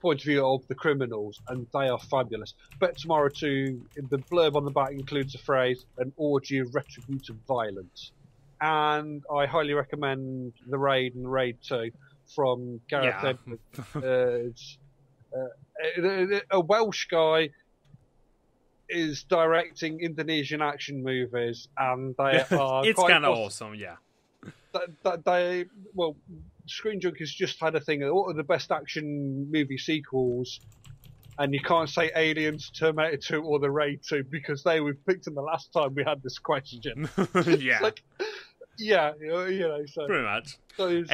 point of view of the criminals, and they are fabulous. Bet Tomorrow 2, the blurb on the back includes the phrase, an orgy of retributive violence. And I highly recommend The Raid and Raid 2 from Gareth Edwards. A Welsh guy is directing Indonesian action movies, and they are it's kind of awesome, yeah. Screen Junkies just had a thing. What are the best action movie sequels? And you can't say Aliens, Terminator 2, or The Raid 2 because they were picked in the last time we had this question. Yeah. Like, yeah, you know, so pretty much. So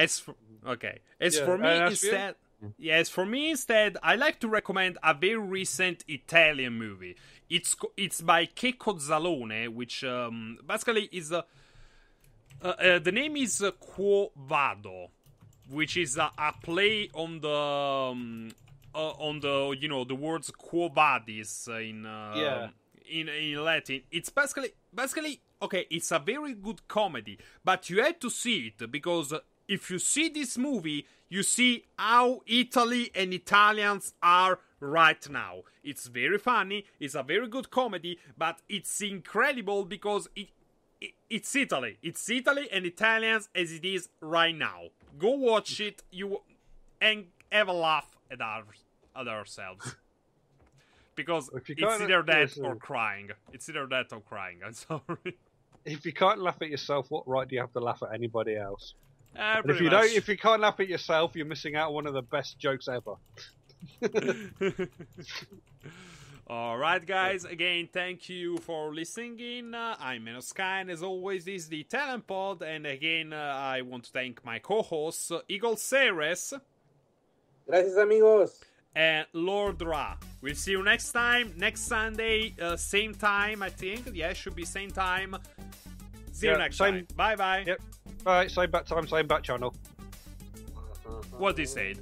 for me instead, I like to recommend a very recent Italian movie. It's by Checco Zalone, which basically is the name is Quo Vado, which is a play on the the words Quo Vadis in Latin. It's basically okay. It's a very good comedy, but you have to see it because if you see this movie, you see how Italy and Italians are right now. It's very funny. It's a very good comedy, but it's incredible because it's Italy. It's Italy and Italians as it is right now. Go watch it, and have a laugh at ourselves. Because it's either that or crying. It's either that or crying. I'm sorry. If you can't laugh at yourself, what right do you have to laugh at anybody else? And if you can't laugh at yourself, you're missing out on one of the best jokes ever. Alright guys, again thank you for listening in. I'm Menosky, and as always this is the Italian Pod, and again I want to thank my co-hosts Eagle Ceres. Gracias amigos. And Lord Ra. We'll see you next time, next Sunday, same time I think. Yeah, should be same time. See you next time. Bye bye. Yep. Alright, same bat time, same bat channel. What he said.